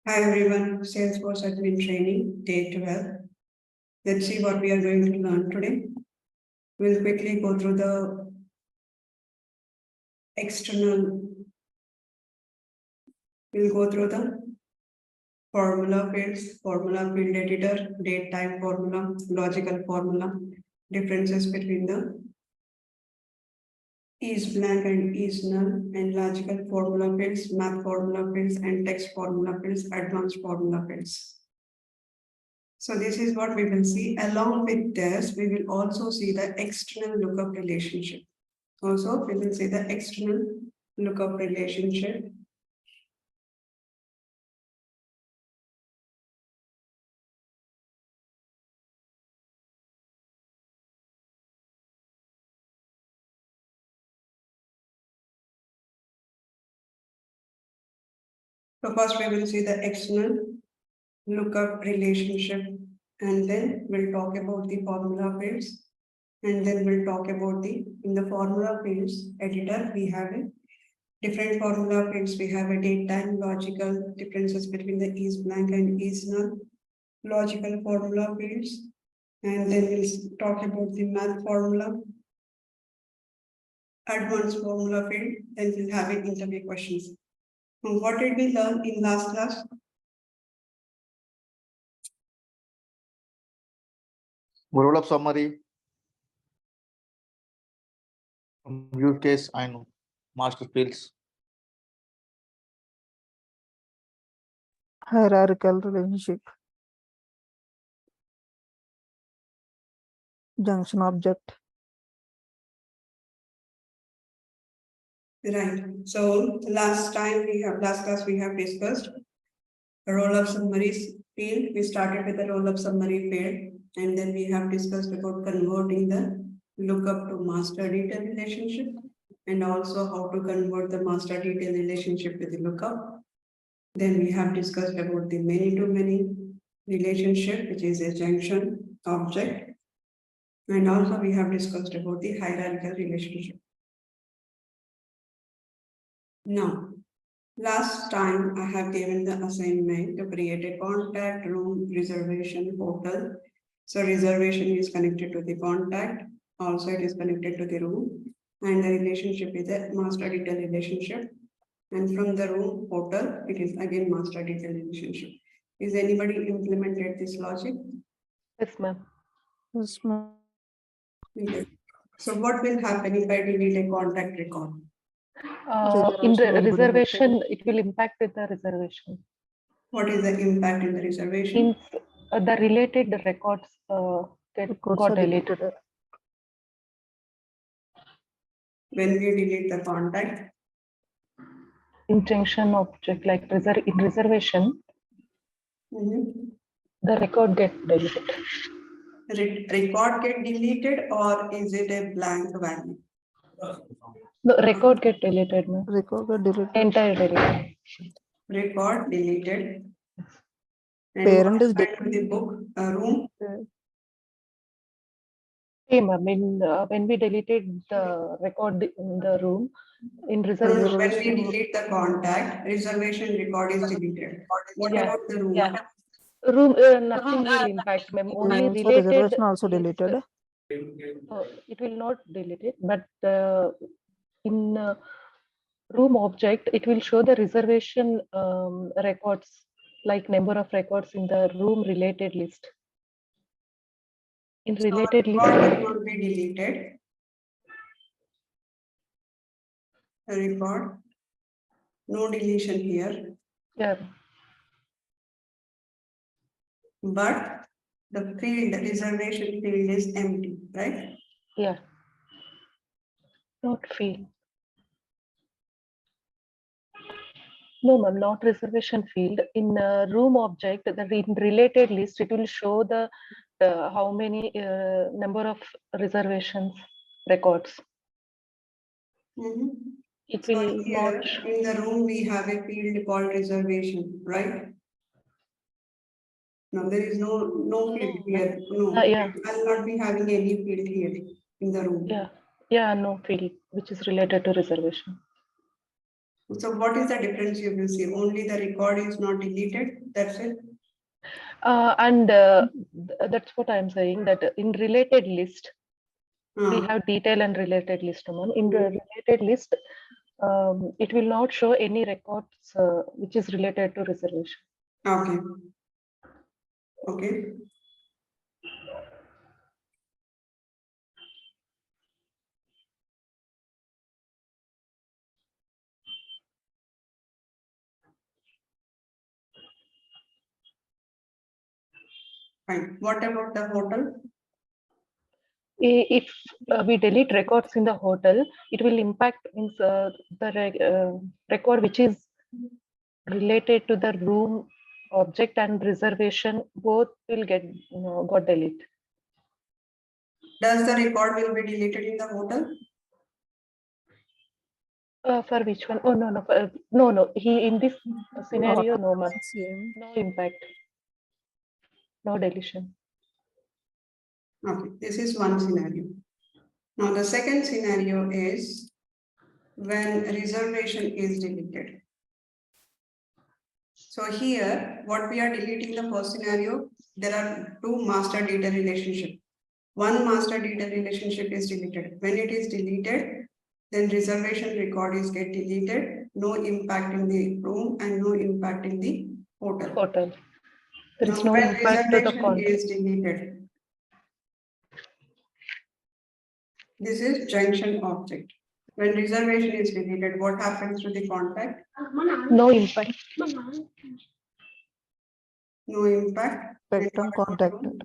Hi everyone, Salesforce admin training, day 12. Let's see what we are going to learn today. We'll quickly go through the we'll go through the formula fields, formula field editor, date time formula, logical formula, differences between the is blank and is null, and logical formula fields, math formula fields, and text formula fields, advanced formula fields. So this is what we will see. Along with this, we will also see the external lookup relationship. Also, we will see the external lookup relationship. So first we will see the external lookup relationship, and then we'll talk about the formula fields, and then we'll talk about in the formula fields editor, we have a different formula fields. We have a date time, logical differences between the is blank and is null, logical formula fields, and then we'll talk about the math formula, advanced formula field, then we'll have it interview questions. What did we learn in last class? Roll-up summary, use case and master fields. Hierarchical relationship, junction object. Right. So last class we have discussed roll-up summaries field. We started with the roll-up summary field, and then we have discussed about converting the lookup to master detail relationship, and also how to convert the master detail relationship with the lookup. Then we have discussed about the many-to-many relationship, which is a junction object. And also we have discussed about the hierarchical relationship. Now, last time I have given the assignment to create a contact room reservation portal. So reservation is connected to the contact, also it is connected to the room, and the relationship is a master detail relationship. And from the room portal, it is again master detail relationship. Is anybody implemented this logic? Yes, ma'am. Yes, ma'am. Okay. So what will happen if I delete a contact record? In the Reservation will be reservation, it will impact with the reservation. What is the impact in the reservation? Means the related records Records got are deleted. When we delete the contact, In junction object like in reservation, the record get deleted. Record get deleted, or is it a blank value? The record get deleted, ma'am. record got deleted. Entire deleted. Record deleted. And Parent what is happened to the book room? Same, I mean, when we deleted the record in the room, in When reservation. we delete the contact, reservation record is deleted. What about the room? Yeah. Room, nothing will impact, ma'am. Only So related. reservation also deleted. It will not delete it, but in room object, it will show the reservation records, like number of records in the room related list. In related list, record will be deleted. The record, no deletion here. yeah, But the field, the reservation field is empty, right? yeah, not field. No, ma'am, not reservation field. In room object, the in related list, it will show the how many number of reservations records. It So will here not. in the room we have a field called reservation, right? No, there is no field here. No, Yeah. I'll not be having any field here in the room. Yeah, no field which is related to reservation. So what is the difference you will see? Only the record is not deleted, that's it? That's what I'm saying, that in related list, we Ah, have detail and related list. Ma'am. In the related list, it will not show any records which is related to reservation. okay. Okay. Fine. What about the hotel? If we delete records in the hotel, it will impact means record which is related to the room object and reservation, both will get got deleted. Does the record will be deleted in the hotel? For which one? Oh, no. He in this scenario, no, ma'am. Same. No impact, no deletion. Okay, this is one scenario. Now the second scenario is when reservation is deleted. So here, what we are deleting the first scenario, there are two master data relationship. One master data relationship is deleted. When it is deleted, then reservation record is get deleted, no impact in the room and no impact in the hotel. Hotel. There is Now, no when impact to the reservation contract. is deleted, this is junction object. When reservation is deleted, what happens to the contract? No impact. No impact. And Spectrum what about contacted. room?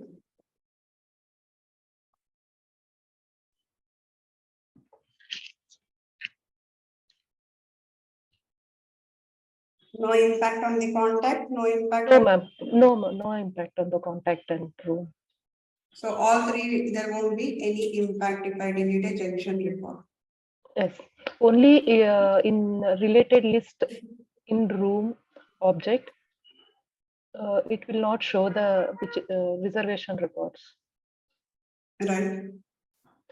No impact on the contact, no impact No, on. ma'am. No impact on the contact and room. So all three, there won't be any impact if I delete a junction record. Yes. Only in related list in room object, it will not show the reservation records. Right,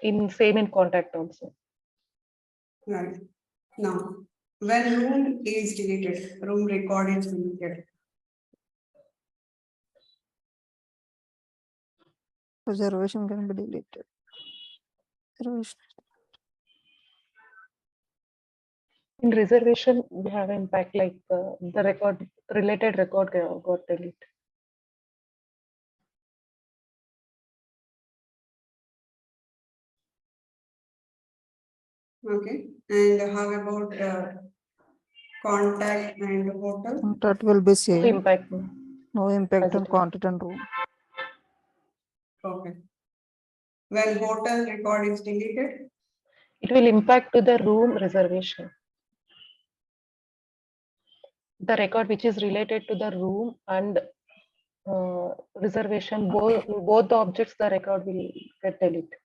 In same in contact also. right. Now, when room is deleted, room record is deleted. Reservation can be deleted. Reservation. In reservation, we have impact like the record related record got deleted. Okay, and how about contact and hotel? Contact will be No same. impact. No impact on Positive. contact and room. Okay. When hotel record is deleted, It will impact to the room reservation. The record which is related to the room and reservation, both the objects, the record will get deleted.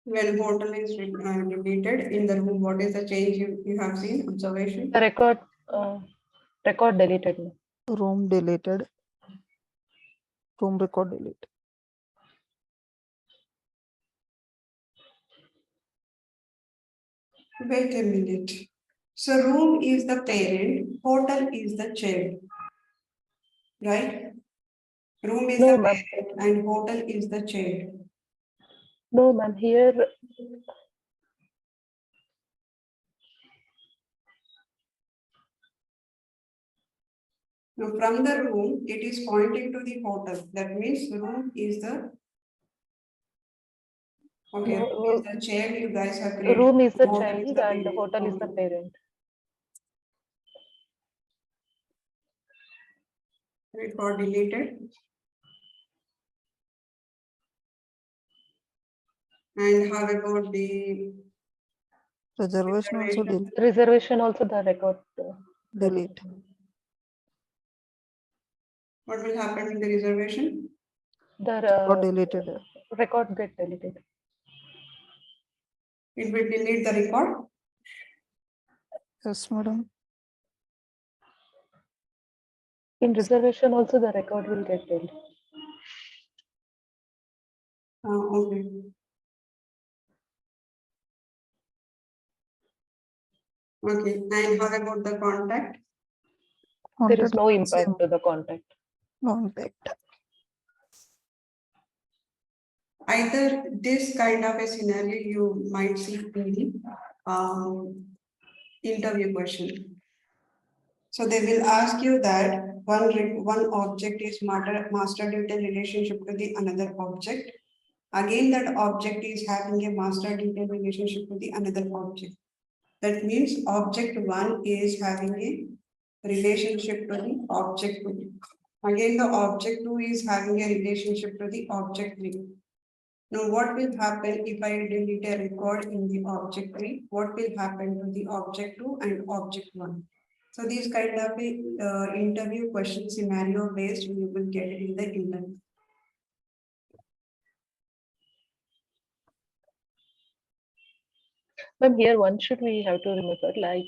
when hotel is deleted in the room, what is the change you have seen, observation? The record deleted. Room deleted. Room record deleted. Wait a minute. So room is the parent, hotel is the child. Right? Room is No, the ma'am. parent and hotel is the child. No, ma'am. Here, Now from the room, it is pointing to the hotel. That means room is the. Okay, No, room is the child you guys have created. room is the Hotel is child the and the parent. hotel is the Okay. parent. Record deleted. And how about the Reservation also Reservation also the record. delete. What will happen with the reservation? The Record deleted. record get deleted. It will delete the record. Yes, madam. In reservation also the record will get deleted. Okay. Okay, and how about the contact? There is Contact no same. impact to the contact. No impact. Either this kind of a scenario you might see in the interview question. So they will ask you that one object is master data relationship to the another object. Again, that object is having a master data relationship to the another object. That means object one is having a relationship to the object two. Again, the object two is having a relationship to the object three. Now, what will happen if I delete a record in the object three? What will happen to the object two and object one? So these kind of a interview question scenario based you will get it in the interview. But here one should we have to remember, like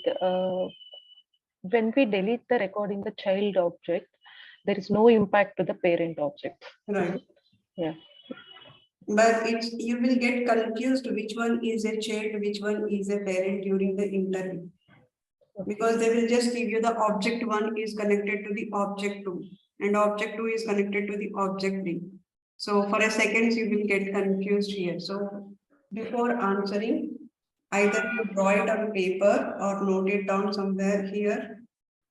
when we delete the record in the child object, there is no impact to the parent object. Right. Yeah. But it's you will get confused which one is a child, which one is a parent during the interview. Because they will just give you the object one is connected to the object two and object two is connected to the object three. So for a second you will get confused here. So before answering, either you draw it on paper or note it down somewhere here.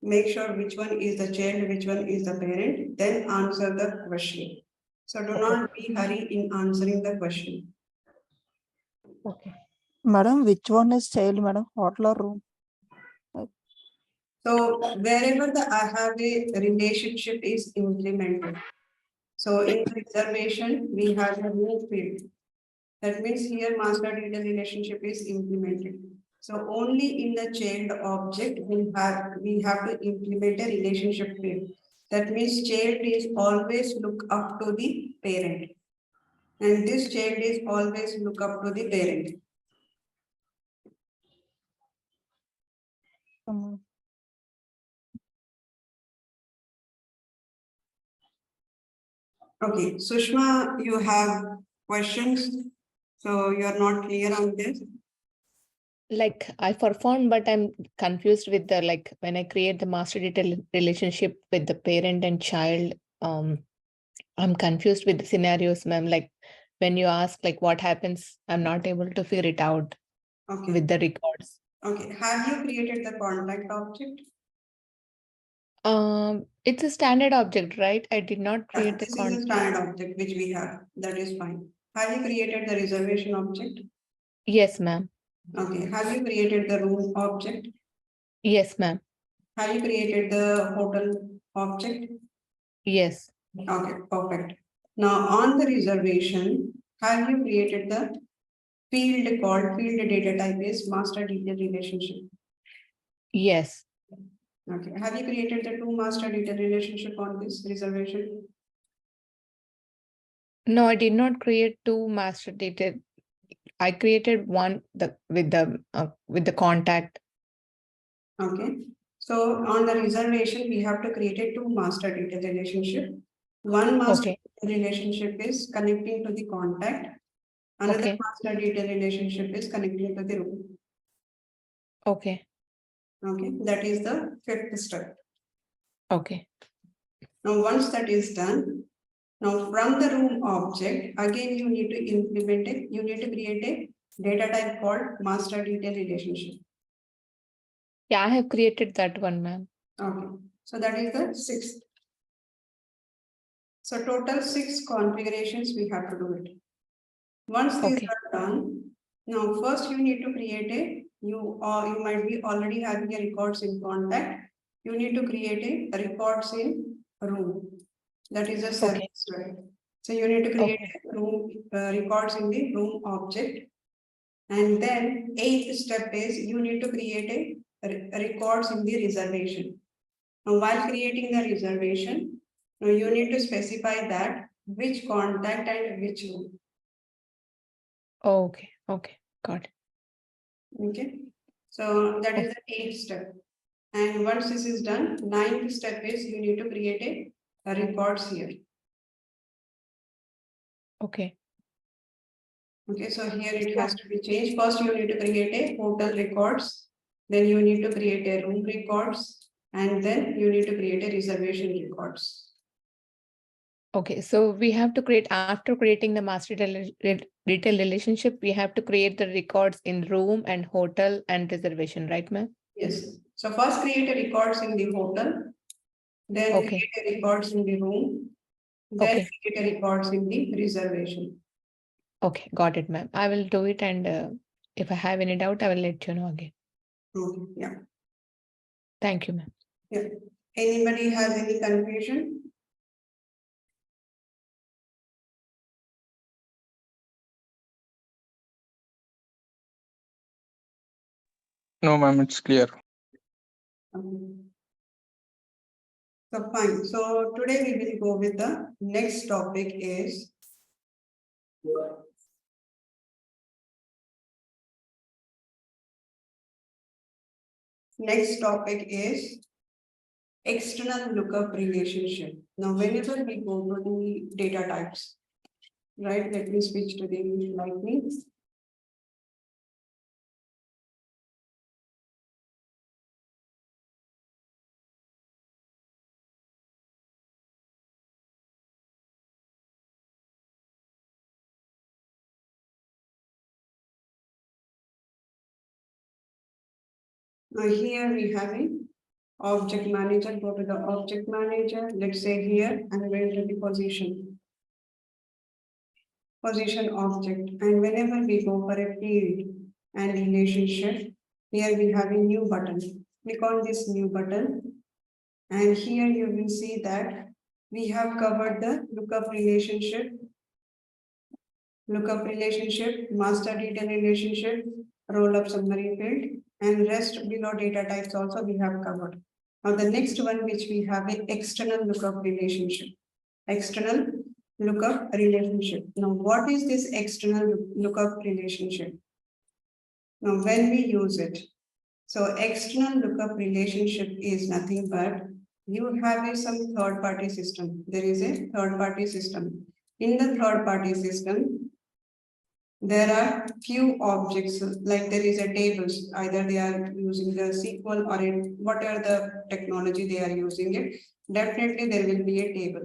Make sure which one is the child, which one is the parent, then answer the question. So do not be hurry in answering the question. Okay. Madam, which one is child, madam? Hotel or room? So wherever the I have a relationship is implemented. So in the reservation, we have a new field. That means here master data relationship is implemented. So only in the child object we have to implement a relationship field. That means child is always look up to the parent. And this child is always look up to the parent. Okay, Sushma, you have questions? So you are not clear on this? Like I performed, but I'm confused with the, like, when I create the master data relationship with the parent and child, I'm confused with the scenarios, ma'am. Like when you ask like what happens, I'm not able to figure it out Okay, with the records. okay. Have you created the contact object? It's a standard object, right? I did not create the This is a contact. standard object which we have. That is fine. Have you created the reservation object? Yes, ma'am. Okay. Have you created the room object? Yes, ma'am. Have you created the hotel object? Yes. Okay, perfect. Now on the reservation, have you created the field called field data type is master data relationship? Yes. Okay. Have you created the two master data relationship on this reservation? No, I did not create two master data. I created one with the contact. Okay. So on the reservation, we have to create a two master data relationship. One master Okay. data relationship is connecting to the contact. Another Okay. master data relationship is connecting to the room. Okay. Okay, that is the fifth step. Okay. Now, once that is done, now from the room object, again you need to implement it. You need to create a data type called master data relationship. Yeah, I have created that one, ma'am. Okay, so that is the sixth. So total 6 configurations we have to do it. Once these Okay. are done, now first you need to create a you might be already having a records in contact. You need to create a records in room. That is a service, right? So you need to create a room records in the room object. And then eighth step is you need to create a records in the reservation. Now while creating the reservation, now you need to specify that which contact and which room. Okay. Okay. Got it. Okay, so that is the eighth step. And once this is done, ninth step is you need to create a records here. Okay. Okay, so here it has to be changed. First, you need to create a hotel records, then you need to create a room records, and then you need to create a reservation records. Okay, so we have to create, after creating the master retail relationship, we have to create the records in room and hotel and reservation, right, ma'am? Yes, so first create a records in the hotel, then Okay. create a records in the room, then Okay. create a records in the reservation. Okay, got it, ma'am. I will do it, and if I have any doubt, I will let you know again. Okay, yeah. Thank you, ma'am. Yeah. Anybody has any confusion? No, ma'am, it's clear. So fine, so today we will go with the next topic is external lookup relationship. Now, whenever we go to the data types, right, let me switch to the English lightning. Now here we have a object manager. Go to the object manager. Let's say here I'm going to the position object, and whenever we go for a field and relationship, here we have a new button. Click on this new button, and here you will see that we have covered the lookup relationship, master detail relationship, roll-up summary field, and rest below data types also we have covered. Now the next one which we have an external lookup relationship. External lookup relationship. Now what is this external lookup relationship? Now when we use it, so external lookup relationship is nothing but you have some third party system. There is a third party system. In the third party system, there are few objects, like there is a tables, either they are using the SQL or whatever the technology they are using it, definitely there will be a table,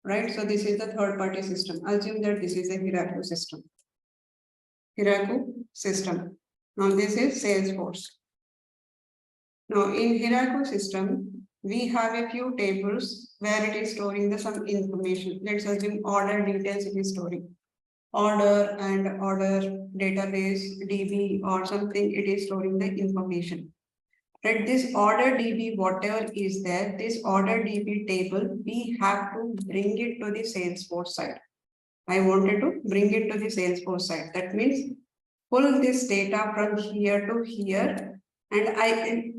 right? So this is the third party system. Assume that this is a Hierarchy system. Now this is Salesforce. Now in Hierarchy system, we have a few tables where it is storing the some information. Let's assume order details it is storing. Order and order database DB or something, it is storing the information. Right, this order DB, whatever is there, this order DB table, we have to bring it to the Salesforce side. I wanted to bring it to the Salesforce side. That means pull this data from here to here, and I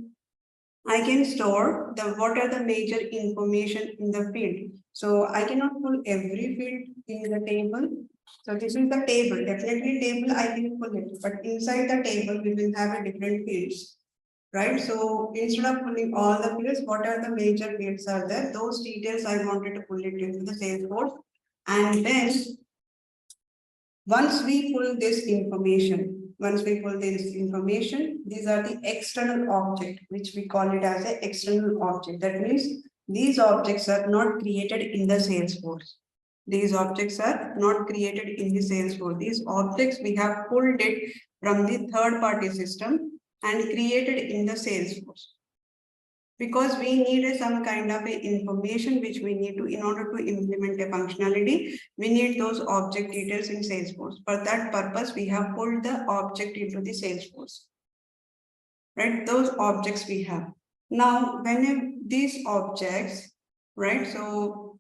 can store the what are the major information in the field. So I cannot pull every field in the table. So this is the table, definitely table I can pull it, but inside the table we will have a different fields, right? So instead of pulling all the fields, what are the major fields are there? Those details I wanted to pull it into the Salesforce, and then once we pull this information, these are the external object, which we call it as an external object. That means these objects are not created in the Salesforce. These objects are not created in the Salesforce. These objects we have pulled it from the third party system and created in the Salesforce. Because we need some kind of information which we need to, in order to implement a functionality, we need those object details in Salesforce. For that purpose, we have pulled the object into the Salesforce. Right, those objects we have. Now, when these objects, right, so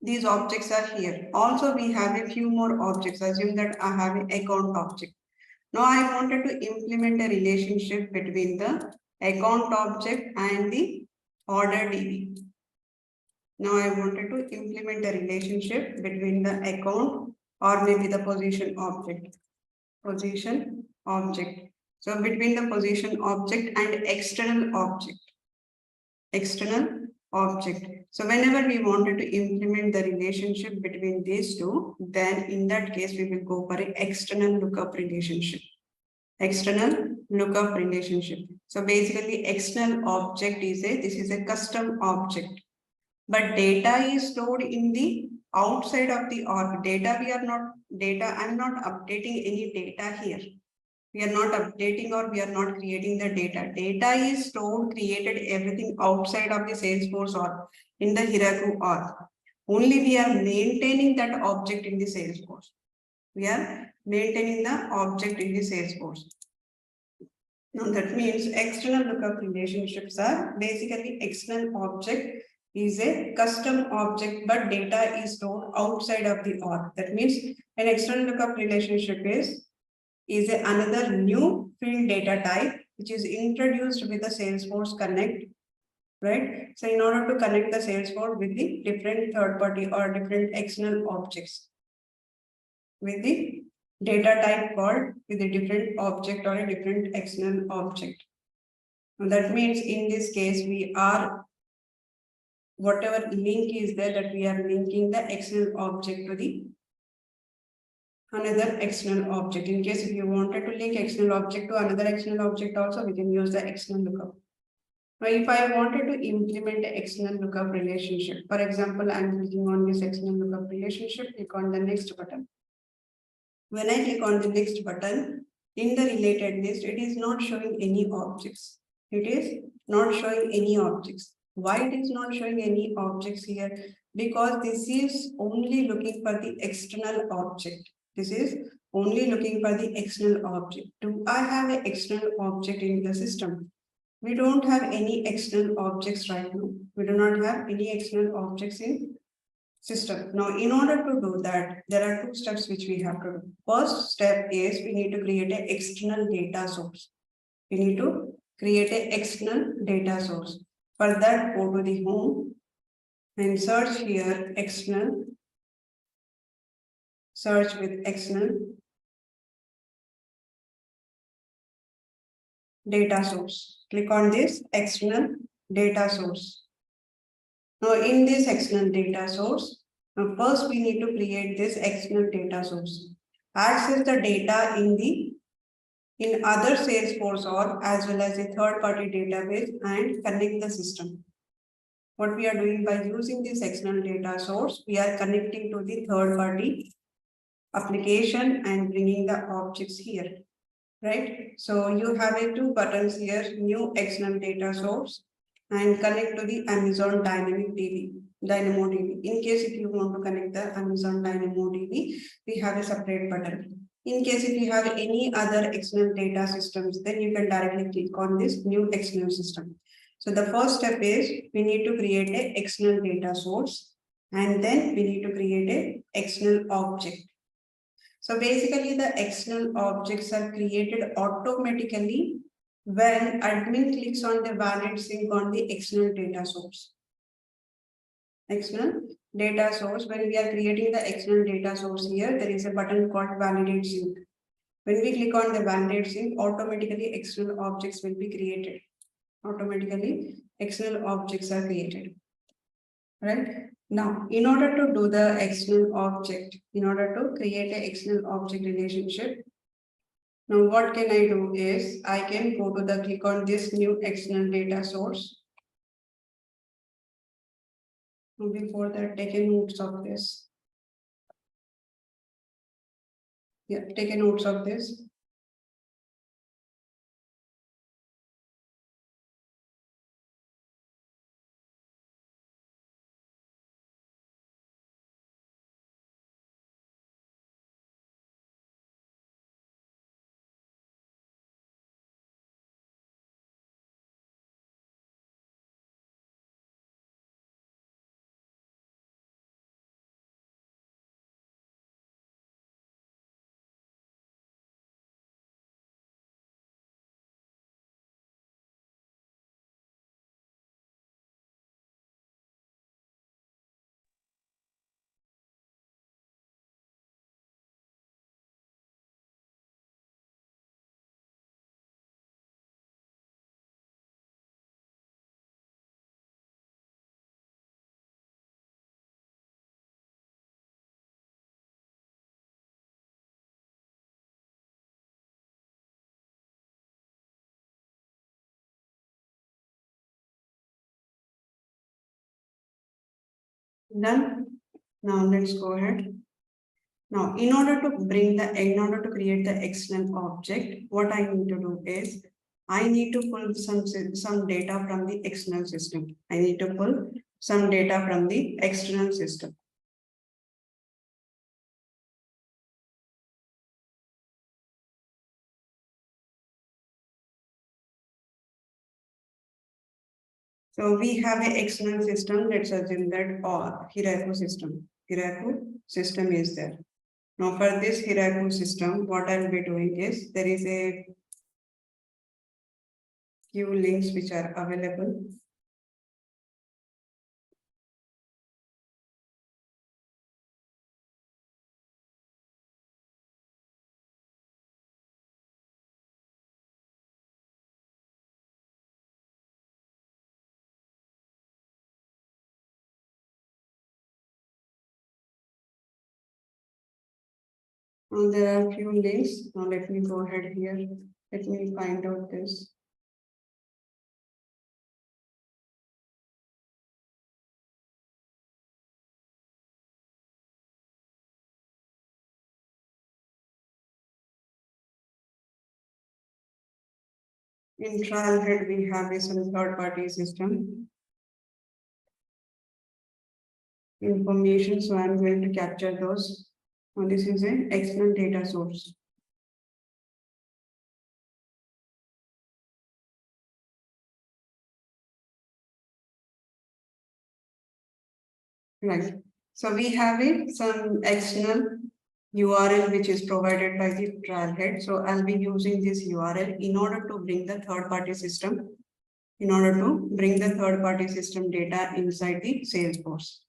these objects are here. Also, we have a few more objects. Assume that I have an account object. Now, I wanted to implement a relationship between the account object and the order DB. Now, I wanted to implement a relationship between the account or maybe the position object. So between the position object and external object. object. So whenever we wanted to implement the relationship between these two, then in that case, we will go for an external lookup relationship. External lookup relationship. So basically, external object is this is a custom object, but data is stored in the outside of the org. I'm not updating any data here. We are not updating or we are not creating the data. Data is stored, created, everything outside of the Salesforce org, in the hierarchy org. Only we are maintaining that object in the Salesforce. We are maintaining the object in the Salesforce. Now that means external lookup relationships are basically external object is a custom object, but data is stored outside of the org. That means an external lookup relationship is another new field data type which is introduced with the Salesforce Connect, right? So in order to connect the Salesforce with the different third party or different external objects, with the data type called with a different object or a different external object. And that means in this case, we are whatever link is there that we are linking the external object to the another external object. In case if you wanted to link external object to another external object also, we can use the external lookup. Now, if I wanted to implement the external lookup relationship, for example, I'm clicking on this external lookup relationship, click on the next button. When I click on the next button, in the related list, it is not showing any objects. It is not showing any objects. Why it is not showing any objects here? Because this is only looking for the external object. This is only looking for the external object. Do I have an external object in the system? We don't have any external objects right now. We do not have any external objects in system. Now, in order to do that, there are two steps which we have to do. First step is we need to create an external data source. We need to create an external data source. For that, go to the home and search here external. Search with external data source. Click on this external data source. Now, in this external data source, now first we need to create this external data source. Access the data in other Salesforce or as well as a third-party database and connect the system. What we are doing by using this external data source, we are connecting to the third-party application and bringing the objects here, right? So you have two buttons here, new external data source and connect to the Amazon Dynamo DB. In case if you want to connect the Amazon Dynamo DB, we have a separate button. In case if you have any other external data systems, then you can directly click on this new external system. So the first step is we need to create an external data source and then we need to create an external object. So basically the external objects are created automatically when admin clicks on the valid sync on the external data source. External data source, when we are creating the external data source here, there is a button called validate sync. When we click on the validate sync, automatically external objects will be created. Automatically external objects are created. Right? Now, in order to do the external object, in order to create an external object relationship, now what can I do is I can go to the click on this new external data source. Before that, take a notes of this. Yeah, take a notes of this. Done. Now let's go ahead. Now, in order to create the external object, what I need to do is I need to pull some data from the external system. I need to pull some data from the external system. So we have an external system. Let's assume that Hierarchy system. Hierarchy system is there. Now for this hierarchy system, what I'll be doing is there is a few links which are available. Now there are few links. Now let me go ahead here. Let me find out this. In trial head, we have a some third-party system information. So I'm going to capture those. Now this is an external data source. Right. So we have some external URL which is provided by the trial head. So I'll be using this URL in order to bring the third-party system. In order to bring the third-party system data inside the Salesforce.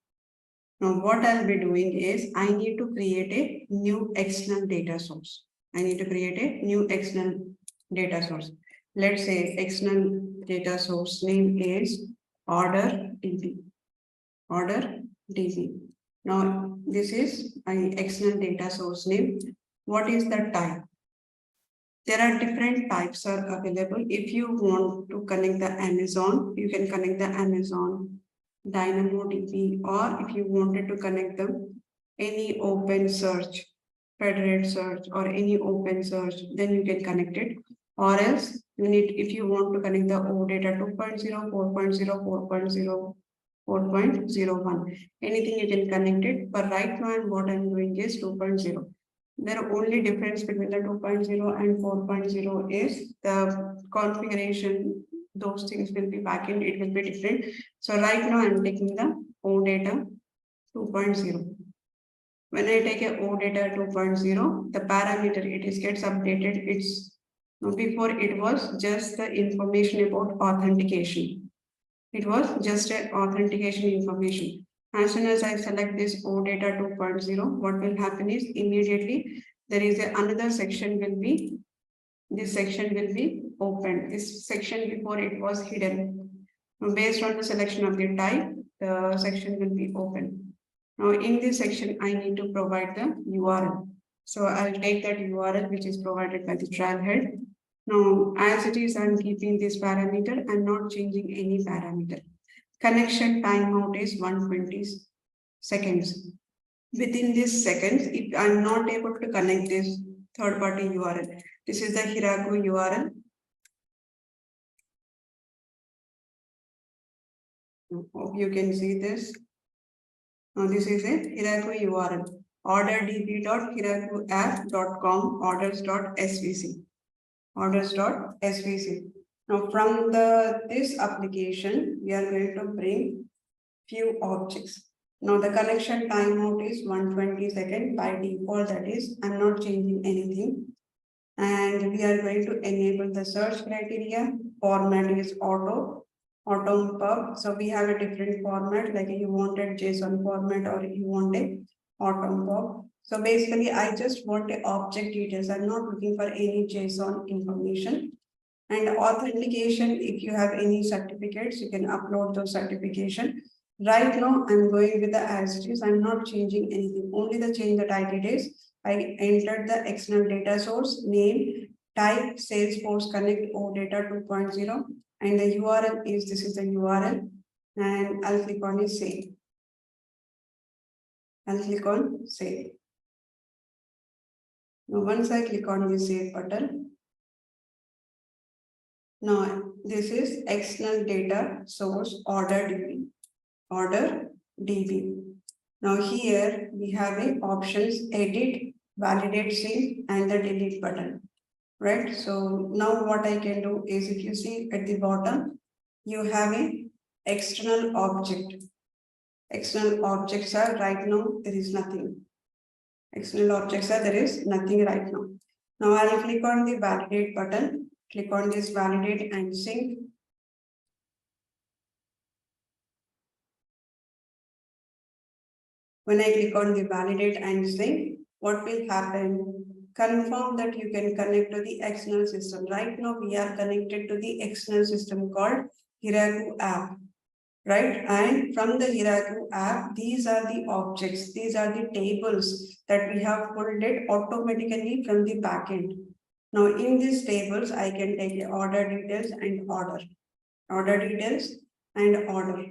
Now, what I'll be doing is I need to create a new external data source. I need to create a new external data source. Let's say external data source name is order DB. Order DB. Now, this is an external data source name. What is the type? There are different types are available. If you want to connect the Amazon, you can connect the Amazon DynamoDB, or if you wanted to connect them any open search, federated search, or any open search, then you can connect it. Or else you need, if you want to connect the OData 2.0, 4.0, 4.0, 4.01, anything you can connect it. But right now, what I'm doing is 2.0. The only difference between the 2.0 and 4.0 is the configuration. Those things will be backend, it will be different. So right now I'm taking the OData 2.0. When I take a OData 2.0, the parameter gets updated. It's before it was just the information about authentication. It was just an authentication information. As soon as I select this OData 2.0, what will happen is immediately there is another section will be, this section will be opened. This section before it was hidden. Now, based on the selection of the type, the section will be open. Now in this section, I need to provide the URL. So I'll take that URL which is provided by the trial head. Now, as it is, I'm keeping this parameter and not changing any parameter. Connection timeout is 120 seconds. Within this seconds, if I'm not able to connect this third-party URL, this is the hierarchy URL. Hope you can see this. Now this is a hierarchy URL. orderdb.hierarchyapp.com orders.svc. Orders.svc. Now from this application, we are going to bring few objects. Now the connection timeout is 120 seconds by default, that is, I'm not changing anything. And we are going to enable the search criteria. Format is auto pub. So we have a different format, like you wanted JSON format or you want a auto pub. So basically, I just want the object details. I'm not looking for any JSON information. And authentication, if you have any certificates, you can upload those certification. Right now, I'm going with the as it is. I'm not changing anything. Only the change that I did is I entered the external data source name, type Salesforce Connect OData 2.0, and the URL is, this is the URL, and I'll click on it save. I'll click on save. Now once I click on the save button, now this is external data source order DB. Order DB. Now here we have a options edit, validate, sync, and the delete button. Right. So now what I can do is, if you see at the bottom, you have a external object. External objects are right now, there is nothing. External objects are, there is nothing right now. Now I'll click on the validate button, click on this validate and sync. When I click on the validate and sync, what will happen? Confirm that you can connect to the external system. Right now we are connected to the external system called Hiraku app. Right, and from the Hiraku app, these are the objects, these are the tables that we have pulled it automatically from the backend. Now in these tables, I can take order details and order details and order.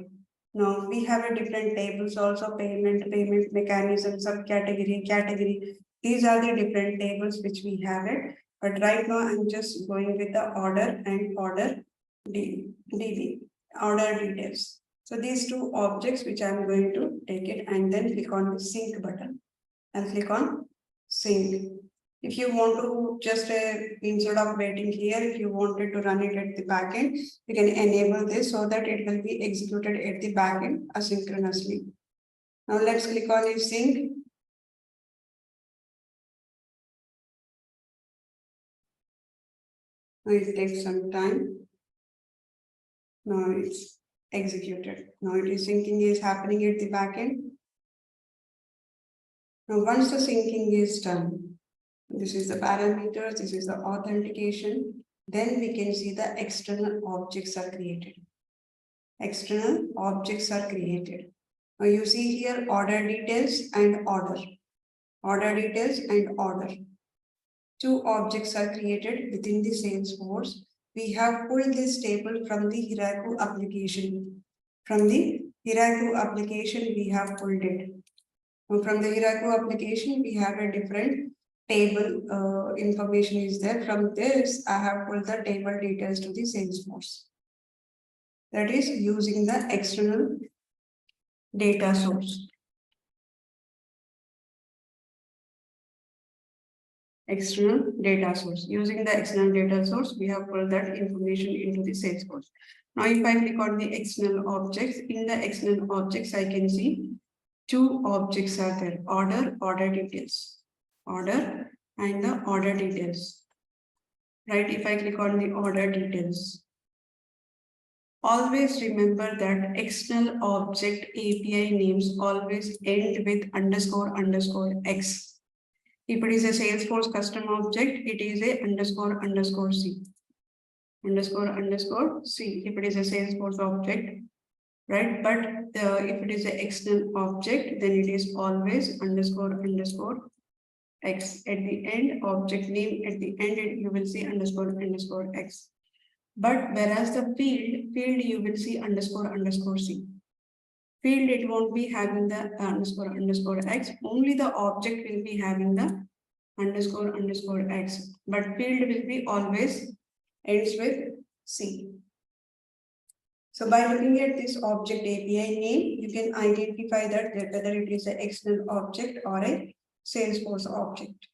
Now we have a different tables also, payment mechanism, subcategory, category. These are the different tables which we have it. But right now I'm just going with the order and order DB, order details. So these two objects which I'm going to take it and then click on the sync button and click on sync. If you want to just instead of waiting here, if you wanted to run it at the backend, you can enable this so that it will be executed at the backend asynchronously. Now let's click on the sync. Now it takes some time. Now it's executed. Now it is syncing is happening at the backend. Now once the syncing is done, this is the parameters, this is the authentication, then we can see the external objects are created. External objects are created. Now you see here order details and order. Order details and order. Two objects are created within the Salesforce. We have pulled this table from the Hiraku application. From the Hiraku application, we have pulled it. Now from the Hiraku application, we have a different table information is there. From this, I have pulled the table details to the Salesforce. That is using the external data source. External data source. Using the external data source, we have pulled that information into the Salesforce. Now, if I click on the external objects, in the external objects, I can see two objects are there: order details. Order and the order details. Right, if I click on the order details, always remember that external object API names always end with __x. If it is a Salesforce custom object, it is a __c. __c if it is a Salesforce object, right? But if it is an external object, then it is always __x. At the end, object name at the end, you will see __x. But whereas the field you will see __c. Field, it won't be having the __x. Only the object will be having the __x. But field will be always ends with C. So by looking at this object API name, you can identify that whether it is an external object or a Salesforce object,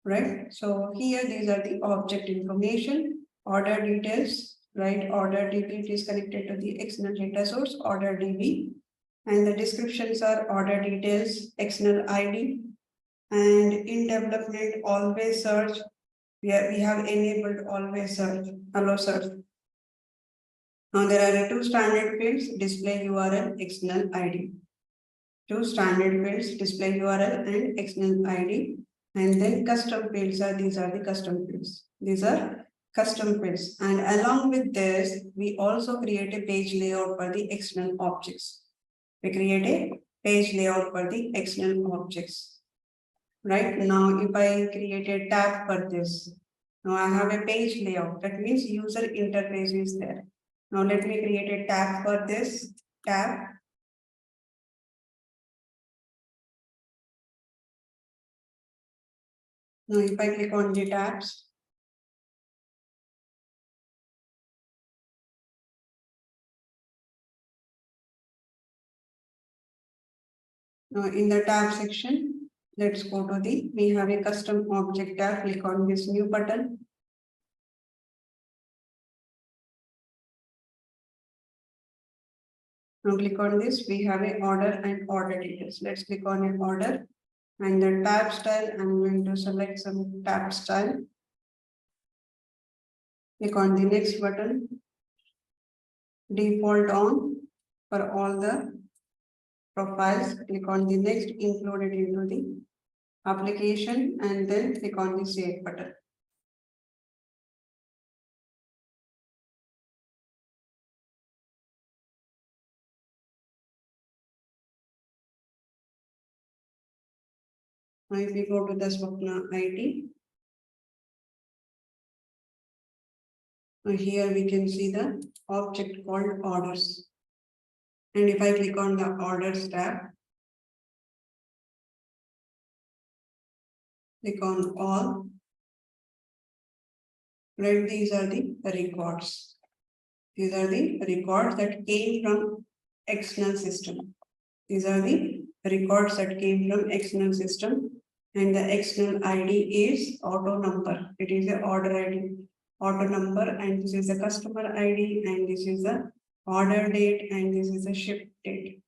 right? So here, these are the object information, order details, right? Order DB is connected to the external data source, order DB, and the descriptions are order details, external ID, and in development, always search. We have enabled always search, allow search. Now there are two standard fields: display URL, external ID. Two standard fields: display URL and external ID. And then custom fields are, these are the custom fields. These are custom fields. And along with this, we also create a page layout for the external objects. We create a page layout for the external objects. Right now, if I create a tab for this, now I have a page layout. That means user interface is there. Now let me create a tab for this tab. Now, if I click on the tabs, now in the tab section, let's go to we have a custom object tab. Click on this new button. Now click on this. We have a order and order details. Let's click on an order and the tab style. I'm going to select some tab style. Click on the next button. Default on for all the profiles. Click on the next, include it into the application, and then click on the save button. Now if we go to the Swapna ID, here we can see the object called orders. And if I click on the orders tab, click on all, right, these are the records. These are the records that came from external system. These are the records that came from external system, and the external ID is auto number. It is the order ID, auto number, and this is the customer ID, and this is the order date, and this is the ship date.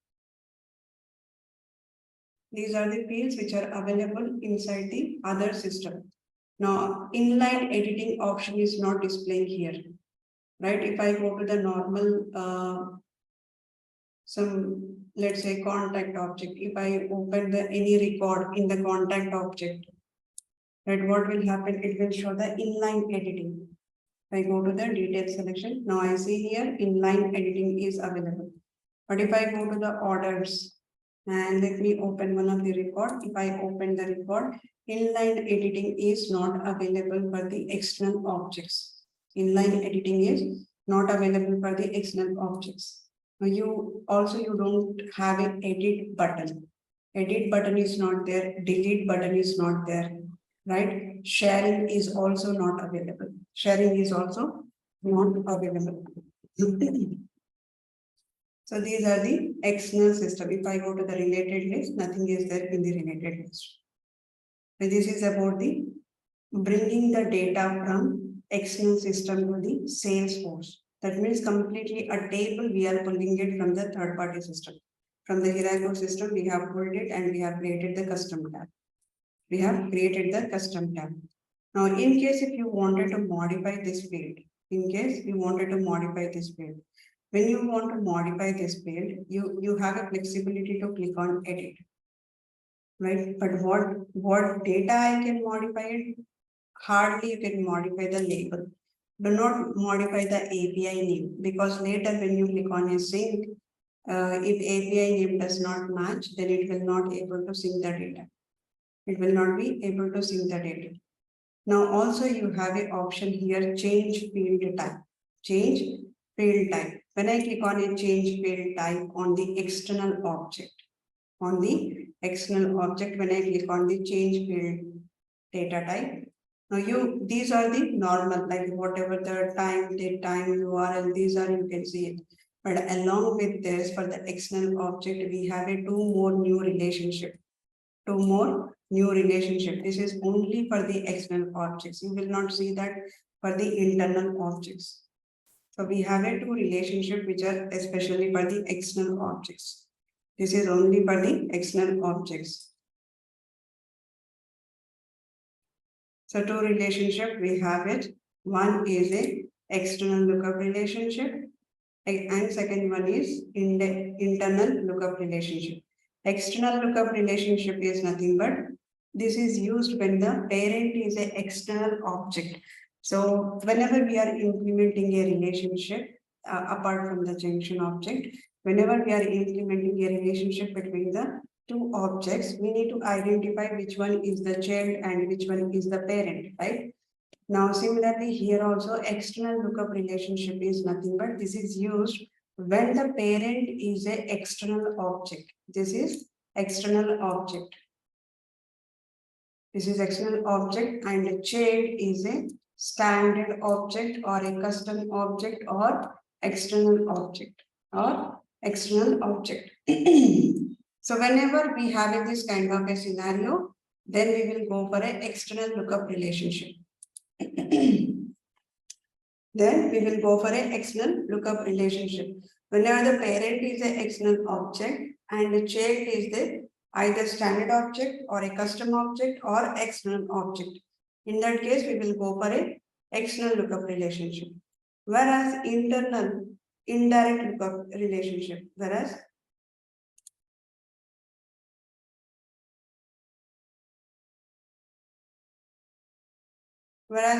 These are the fields which are available inside the other system. Now, inline editing option is not displaying here, right? If I go to the normal, let's say contact object, if I open any record in the contact object, right, what will happen? It will show the inline editing. If I go to the detail selection, now I see here inline editing is available. But if I go to the orders, and let me open one of the record. If I open the record, inline editing is not available for the external objects. Inline editing is not available for the external objects. You don't have an edit button. Edit button is not there. Delete button is not there, right? Sharing is also not available. Sharing is also not available. So these are the external system. If I go to the related list, nothing is there in the related list. So this is about the bringing the data from external system to the Salesforce. That means completely a table, we are pulling it from the third party system. From the Hierarchy system, we have pulled it and we have created the custom tab. We have created the custom tab. Now, in case if you wanted to modify this field, when you want to modify this field, you have a flexibility to click on edit, right? But what data I can modify it? Hardly you can modify the label. Do not modify the API name, because later when you click on a sync, if API name does not match, then it will not able to sync the data. It will not be able to sync the data. Now also you have an option here, change field type. Change field type. When I click on a change field type on the external object, when I click on the change field data type, now these are the normal, like whatever the time, date, time, URL, these are, you can see it. But along with this, for the external object, we have two more new relationship. This is only for the external objects. You will not see that for the internal objects. So we have two relationships which are especially for the external objects. This is only for the external objects. So two relationships we have it. One is a external lookup relationship, and second one is internal lookup relationship. External lookup relationship is nothing but this is used when the parent is an external object. So whenever we are implementing a relationship, apart from the junction object, whenever we are implementing a relationship between the two objects, we need to identify which one is the child and which one is the parent, right? Now, similarly, here also external lookup relationship is nothing but this is used when the parent is an external object. This is external object. This is external object, and a child is a standard object or a custom object or external object So whenever we have this kind of a scenario, then we will go for an external lookup relationship. Then we will go for an external lookup relationship. Whenever the parent is an external object and the child is the either standard object or a custom object or external object. In that case, we will go for a external lookup relationship. Whereas internal indirect lookup relationship, whereas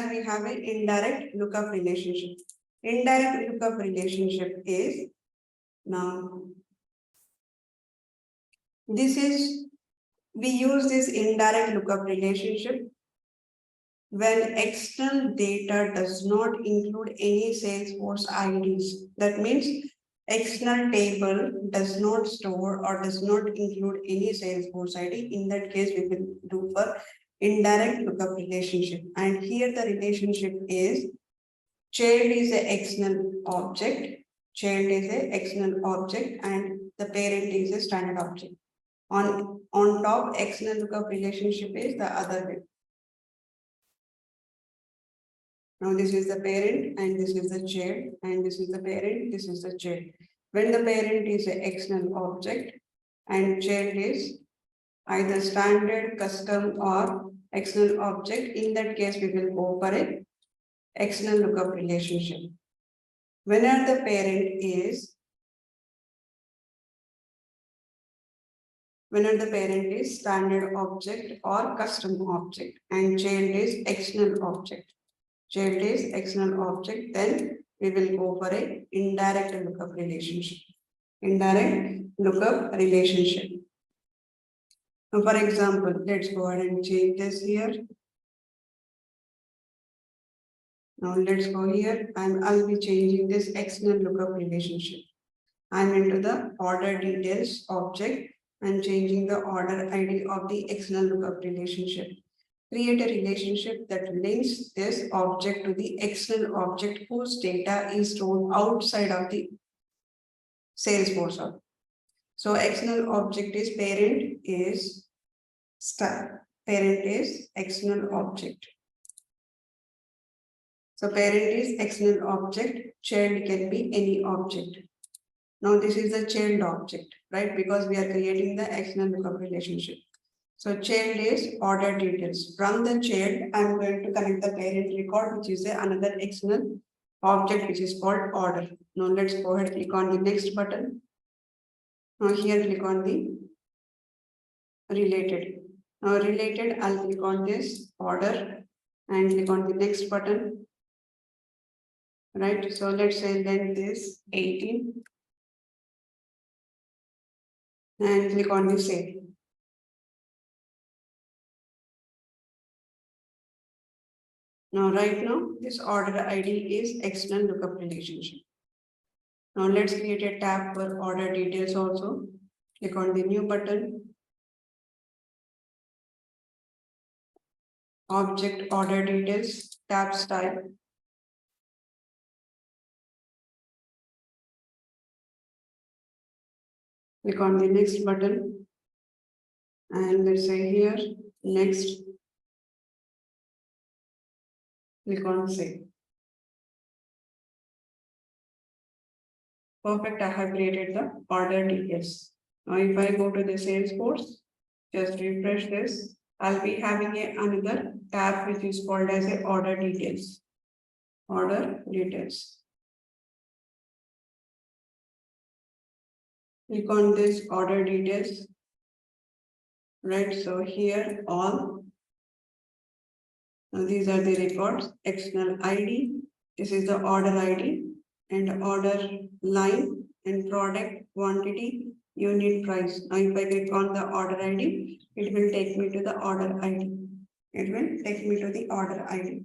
we have an indirect lookup relationship. Indirect lookup relationship is now we use this indirect lookup relationship when external data does not include any Salesforce IDs. That means external table does not store or does not include any Salesforce ID. In that case, we will do for indirect lookup relationship. And here the relationship is child is an external object, and the parent is a standard object. On top, external lookup relationship is the other way. Now this is the parent and this is the child, and this is the parent, this is the child. When the parent is an external object and child is either standard, custom or external object, in that case we will go for a external lookup relationship. Whenever the parent is standard object or custom object and child is external object, then we will go for a indirect lookup relationship. Now, for example, let's go ahead and change this here. Now let's go here and I'll be changing this external lookup relationship. I'm into the order details object and changing the order ID of the external lookup relationship. Create a relationship that links this object to the external object whose data is stored outside of the Salesforce. So external object is parent is external object. So parent is external object, child can be any object. Now this is the child object, right? Because we are creating the external lookup relationship. So child is order details. From the child, I'm going to connect the parent record, which is another external object, which is called order. Now let's go ahead and click on the next button. Now here click on the related. Now related, I'll click on this order and click on the next button. Right, so let's say length is 18 and click on the save. Now right now this order ID is external lookup relationship. Now let's create a tab for order details also. Click on the new button. Object order details, tab style. Click on the next button and let's say here next. Click on save. Perfect, I have created the order details. Now if I go to the Salesforce, just refresh this, I'll be having another tab which is called as a order details. Order details. Click on this order details. Right, so here all. Now these are the records, external ID. This is the order ID and order line and product quantity, unit price. Now if I click on the order ID, it will take me to the order ID.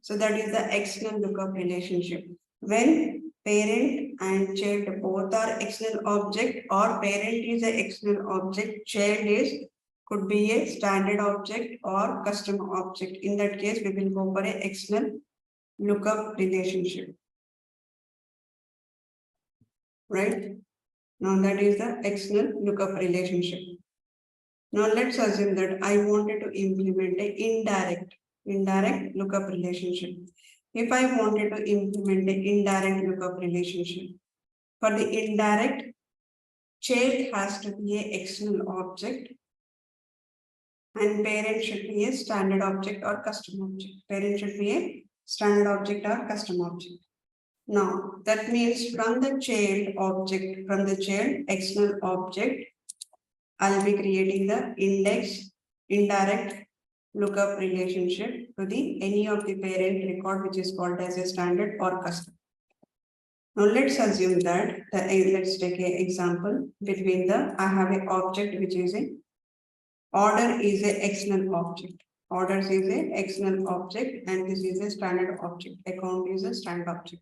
So that is the external lookup relationship. When parent and child both are external object or parent is an external object, child is could be a standard object or custom object. In that case, we will go for a external lookup relationship. Right? Now that is the external lookup relationship. Now let's assume that I wanted to implement a indirect lookup relationship. If I wanted to implement an indirect lookup relationship, for the indirect, child has to be an external object and parent should be a standard object or custom object. Parent should be a standard object or custom object. Now that means from the child object, from the child external object, I'll be creating the indirect lookup relationship to the any of the parent record which is called as a standard or custom. Now let's assume that let's take an example between the I have an object which is a order is a external object. Orders is a external object and this is a standard object. Account is a standard object.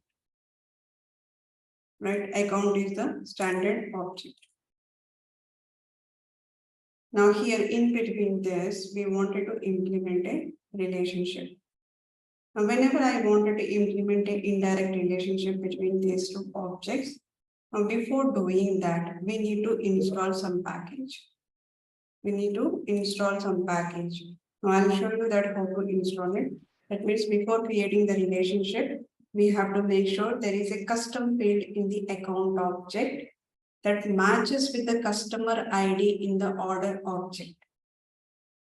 Right? Account is the standard object. Now here in between this, we wanted to implement a relationship. Now whenever I wanted to implement an indirect relationship between these two objects, now before doing that, we need to install some package. We need to install some package. Now I'll show you that how to install it. That means before creating the relationship, we have to make sure there is a custom field in the account object that matches with the customer ID in the order object.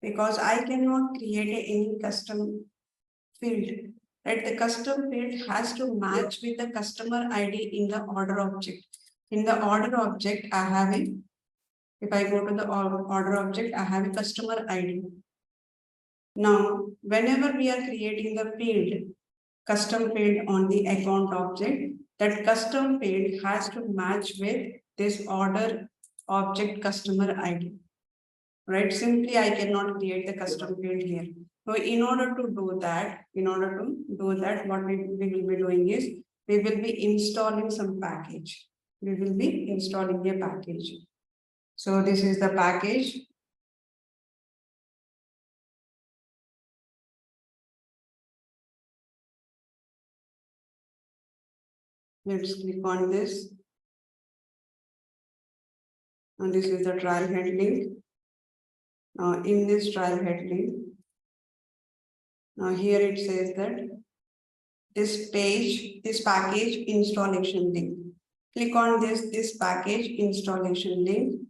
Because I cannot create any custom field, right? The custom field has to match with the customer ID in the order object. In the order object, I have a, if I go to the order object, I have a customer ID. Now, whenever we are creating the field, custom field on the account object, that custom field has to match with this order object customer ID, right? Simply, I cannot create the custom field here. So in order to do that, what we will be doing is, we will be installing some package. We will be installing a package. So this is the package. Let's click on this. And this is the trial head link. Now in this trial head link, now here it says that this package installation link. Click on this package installation link.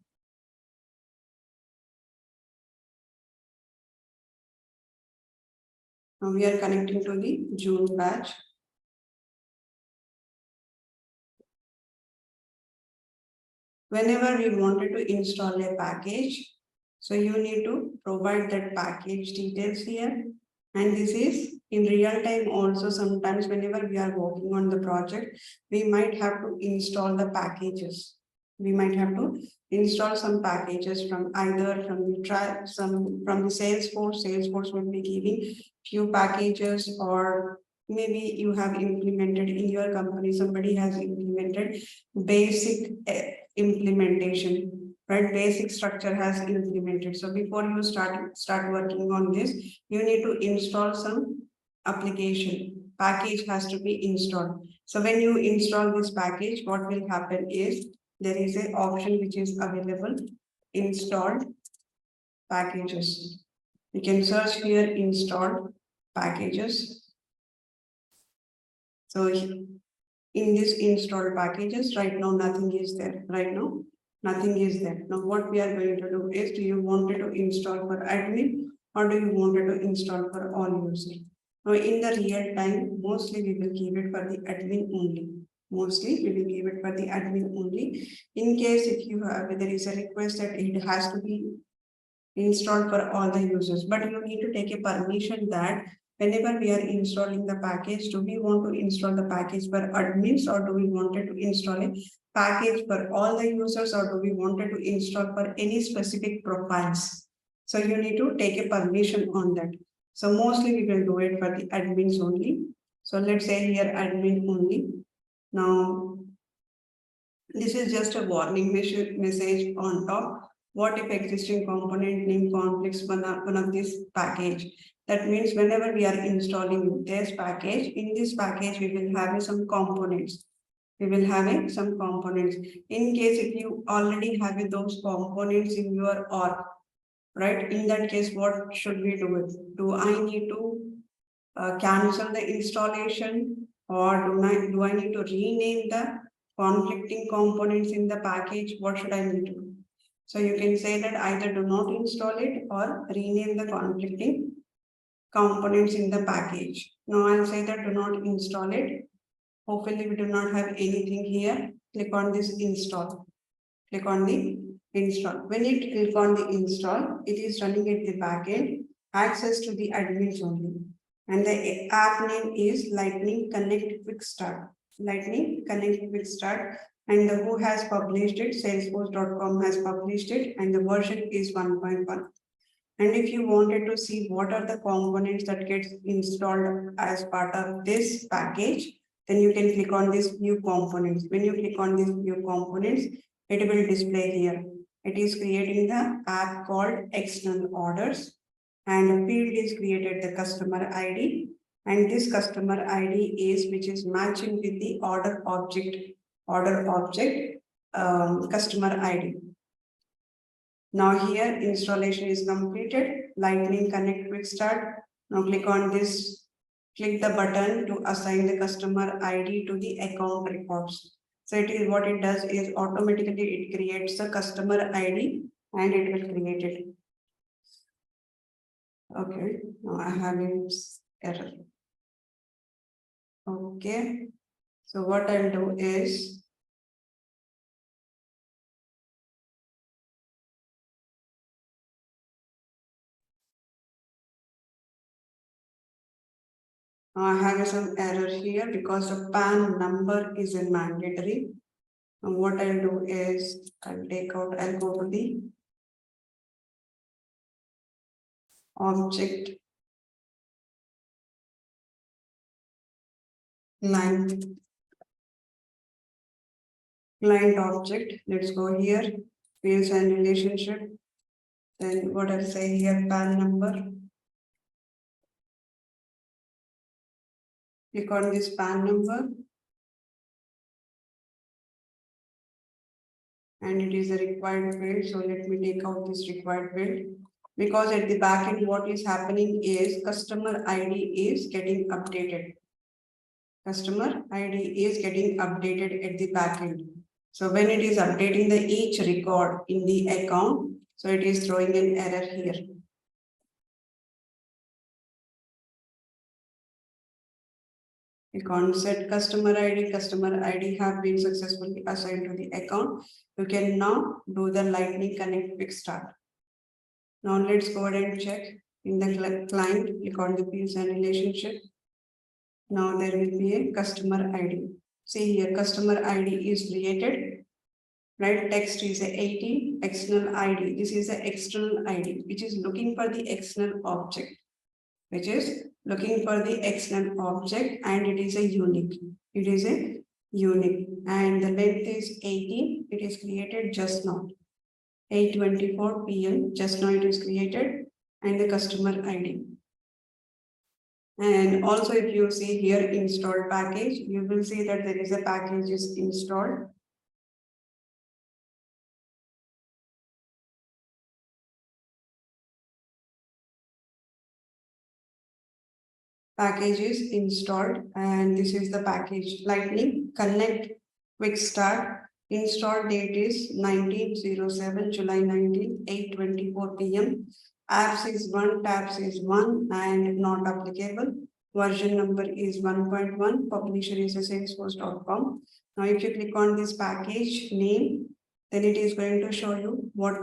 Now we are connecting to the June batch. Whenever we wanted to install a package, so you need to provide that package details here. And this is in real time also. Sometimes whenever we are working on the project, we might have to install the packages. We might have to install some packages from either from the Salesforce. Salesforce will be giving few packages, or maybe you have implemented in your company, somebody has implemented basic implementation, right? Basic structure has implemented. So before you start working on this, you need to install some application. Package has to be installed. So when you install this package, what will happen is there is an option which is available, installed packages. You can search here installed packages. So in this installed packages, right now nothing is there. Right now nothing is there. Now what we are going to do is, do you want to install for admin or do you want to install for all users? Now in the real time, mostly we will give it for the admin only. Mostly we will give it for the admin only. In case if you have, there is a request that it has to be installed for all the users, but you need to take a permission that whenever we are installing the package, do we want to install the package for admins or do we want to install a package for all the users, or do we want to install for any specific profiles? So you need to take a permission on that. So mostly we will do it for the admins only. So let's say here admin only. Now this is just a warning message on top. What if existing component name conflicts one of this package? That means whenever we are installing this package, in this package, we will have some components. We will have some components. In case if you already have those components in your org, right? In that case, what should we do it? Do I need to cancel the installation, or do I need to rename the conflicting components in the package? What should I need to do? So you can say that either do not install it or rename the conflicting components in the package. Now I'll say that do not install it. Hopefully we do not have anything here. Click on this install. Click on the install. When you click on the install, it is running at the backend, access to the admins only. And the app name is Lightning Connect Quick Start. Lightning Connect Quick Start. And who has published it? Salesforce.com has published it, and the version is 1.1. And if you wanted to see what are the components that gets installed as part of this package, then you can click on this view components. When you click on this view components, it will display here. It is creating the app called external orders, and a field is created the customer ID, and this customer ID is which is matching with the order object customer ID. Now here installation is completed. Lightning Connect Quick Start. Now click on this. Click the button to assign the customer ID to the account records. So it is what it does is automatically it creates the customer ID and it will create it. Okay, now I have an error. Okay, so what I'll do is I have some error here because the PAN number is a mandatory. And what I'll do is I'll go to the object client object. Let's go here, fields and relationship. Then what I'll say here, PAN number. Click on this PAN number. And it is a required field. So let me take out this required field. Because at the back end, what is happening is customer ID is getting updated. Customer ID is getting updated at the back end. So when it is updating the each record in the account, so it is throwing an error here. Click on set customer ID have been successfully assigned to the account. You can now do the Lightning Connect Quick Start. Now let's go ahead and check in the client, click on the fields and relationship. Now there will be a customer ID. See here, customer ID is created, right? Text is a 18, external ID. This is the external ID, which is looking for the external object, and it is a unique. It is a unique, and the length is 18. It is created just now, 8:24 p.m. Just now it is created, and the customer ID. And also if you see here installed package, you will see that there is a package is installed. Package is installed, and this is the package Lightning Connect Quick Start. Install date is 1907 July 19, 8:24 p.m. Apps is 1, tabs is 1 and not applicable. Version number is 1.1. Publisher is a Salesforce.com. Now if you click on this package name, then it is going to show you what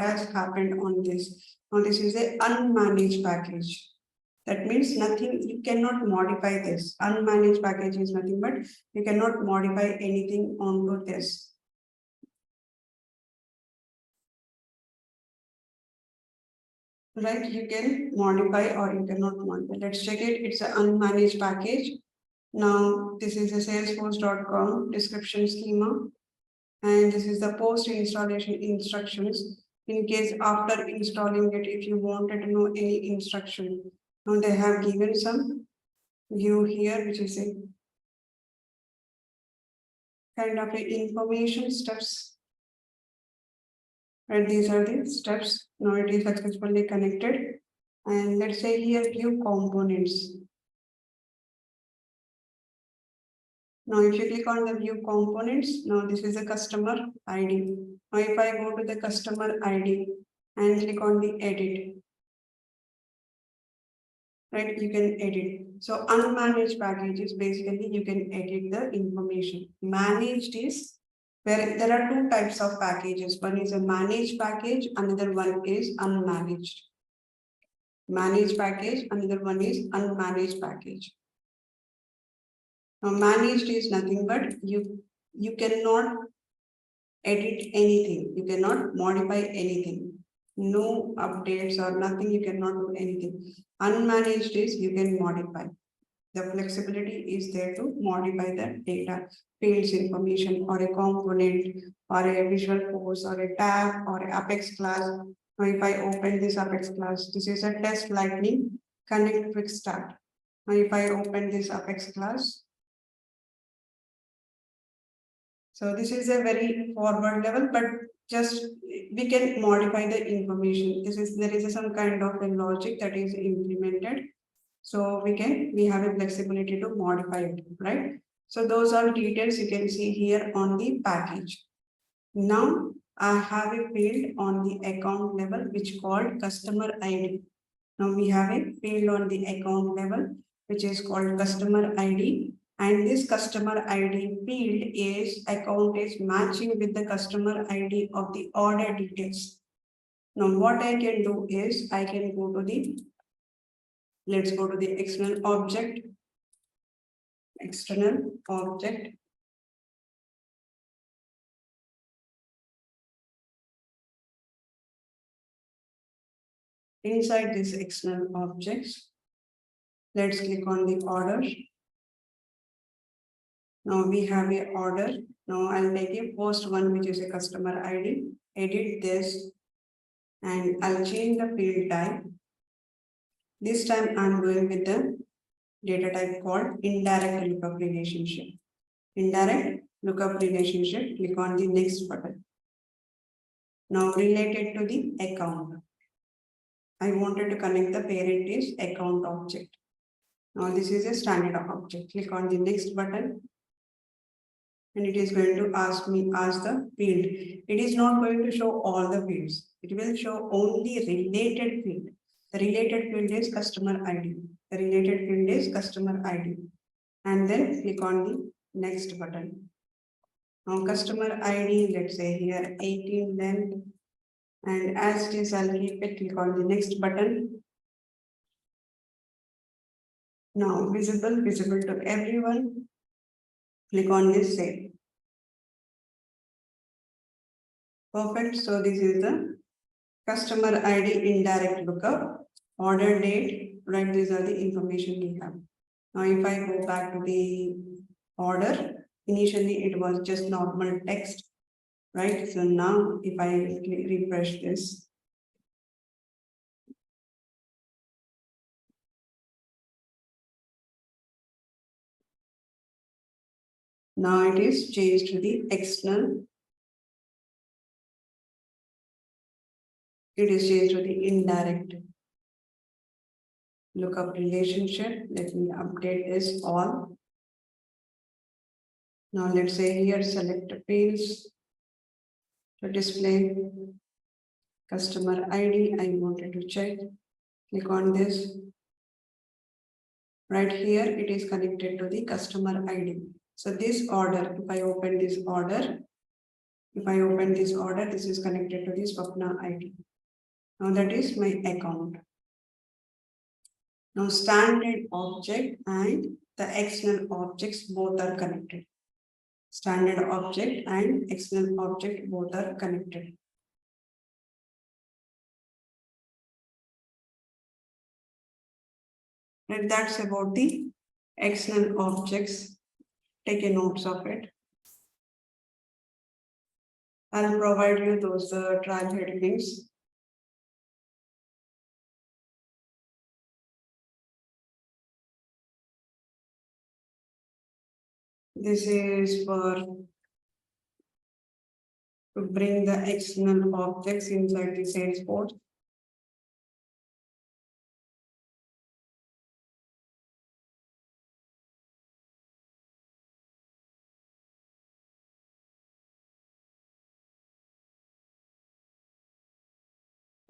has happened on this. Now this is a unmanaged package. That means nothing, you cannot modify this. Unmanaged package is nothing but you cannot modify anything onto this. Right, you can modify or you cannot modify. Let's check it. It's an unmanaged package. Now this is a Salesforce.com description schema. And this is the post installation instructions. In case after installing it, if you wanted to know any instruction, now they have given some view here, which is a kind of a information steps. Right, these are the steps. Now it is successfully connected. And let's say here view components. Now if you click on the view components, now this is a customer ID. Now if I go to the customer ID and click on the edit, right, you can edit. So unmanaged packages, basically you can edit the information. Managed is where there are two types of packages. One is a managed package, another one is unmanaged. Managed package, another one is unmanaged package. Now managed is nothing but you cannot edit anything, you cannot modify anything. No updates or nothing, you cannot do anything. Unmanaged is you can modify. The flexibility is there to modify the data, fields information, or a component, or a visual force, or a tab, or a Apex class. Now if I open this Apex class, this is a test lightning connect quick start. Now if I open this Apex class, so this is a very forward level, but just we can modify the information. There is some kind of a logic that is implemented. So we have a flexibility to modify it, right? So those are details you can see here on the package. Now I have a field on the account level which called customer ID. Now we have a field on the account level which is called customer ID. And this customer ID field is account is matching with the customer ID of the order details. Now what I can do is I can go to the, let's go to the external object. External object. Inside this external objects, let's click on the order. Now we have a order. Now I'll take a post one, which is a customer ID, edit this, and I'll change the field type. This time I'm going with the data type called indirect lookup relationship. Indirect lookup relationship, click on the next button. Now related to the account. I wanted to connect the parent is account object. Now this is a standard object. Click on the next button. And it is going to ask the field. It is not going to show all the fields. It will show only related field. The related field is customer ID. The related field is customer ID. And then click on the next button. Now customer ID, let's say here 18 length. And as it is, I'll keep it, click on the next button. Now visible to everyone. Click on this save. Perfect. So this is the customer ID indirect lookup, order date, right? These are the information we have. Now if I go back to the order, initially it was just normal text, right? So now if I refresh this, now it is changed to the external. It is changed to the indirect lookup relationship. Let me update this all. Now let's say here select fields to display customer ID. I wanted to check. Click on this. Right here, it is connected to the customer ID. So this order, if I open this order, this is connected to this Swapna ID. Now that is my account. Now standard object and the external objects both are connected. Standard object and external object both are connected. And that's about the external objects. Take a notes of it. I'll provide you those trial head links. This is for to bring the external objects inside the Salesforce.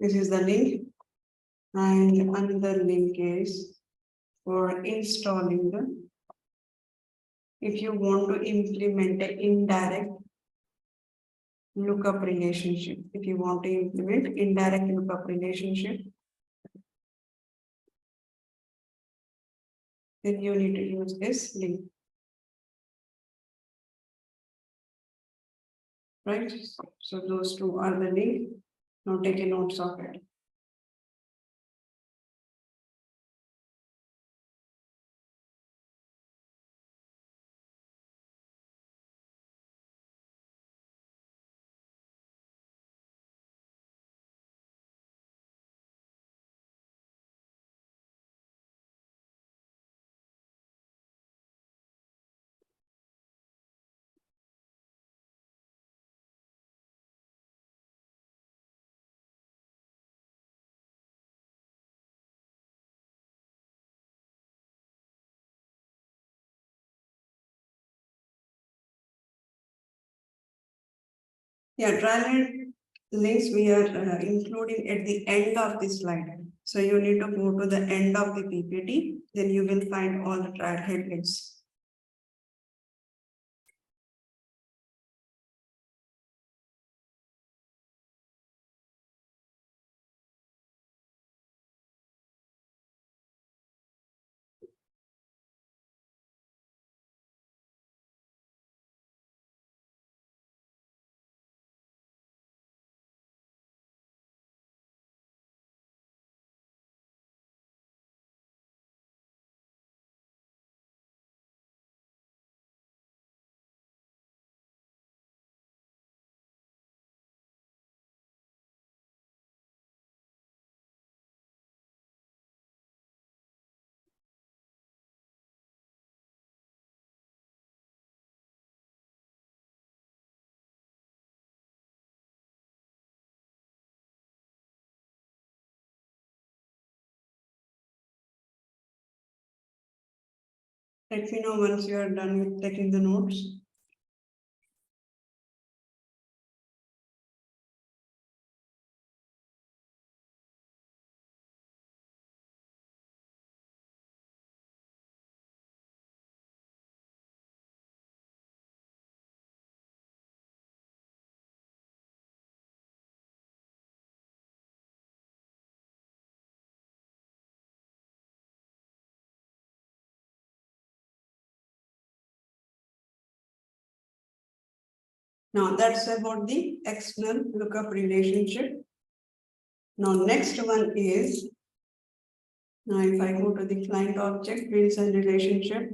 This is the link, and another link is for installing the. If you want to implement an indirect lookup relationship, if you want to implement indirect lookup relationship, then you need to use this link. Right? So those two are the link. Now take a notes of it. Yeah, trial links we are including at the end of the slide. So you need to go to the end of the PPT, then you will find all the trial head links. Let me know once you are done with taking the notes. Now that's about the external lookup relationship. Now next one is, now if I go to the client object fields and relationship,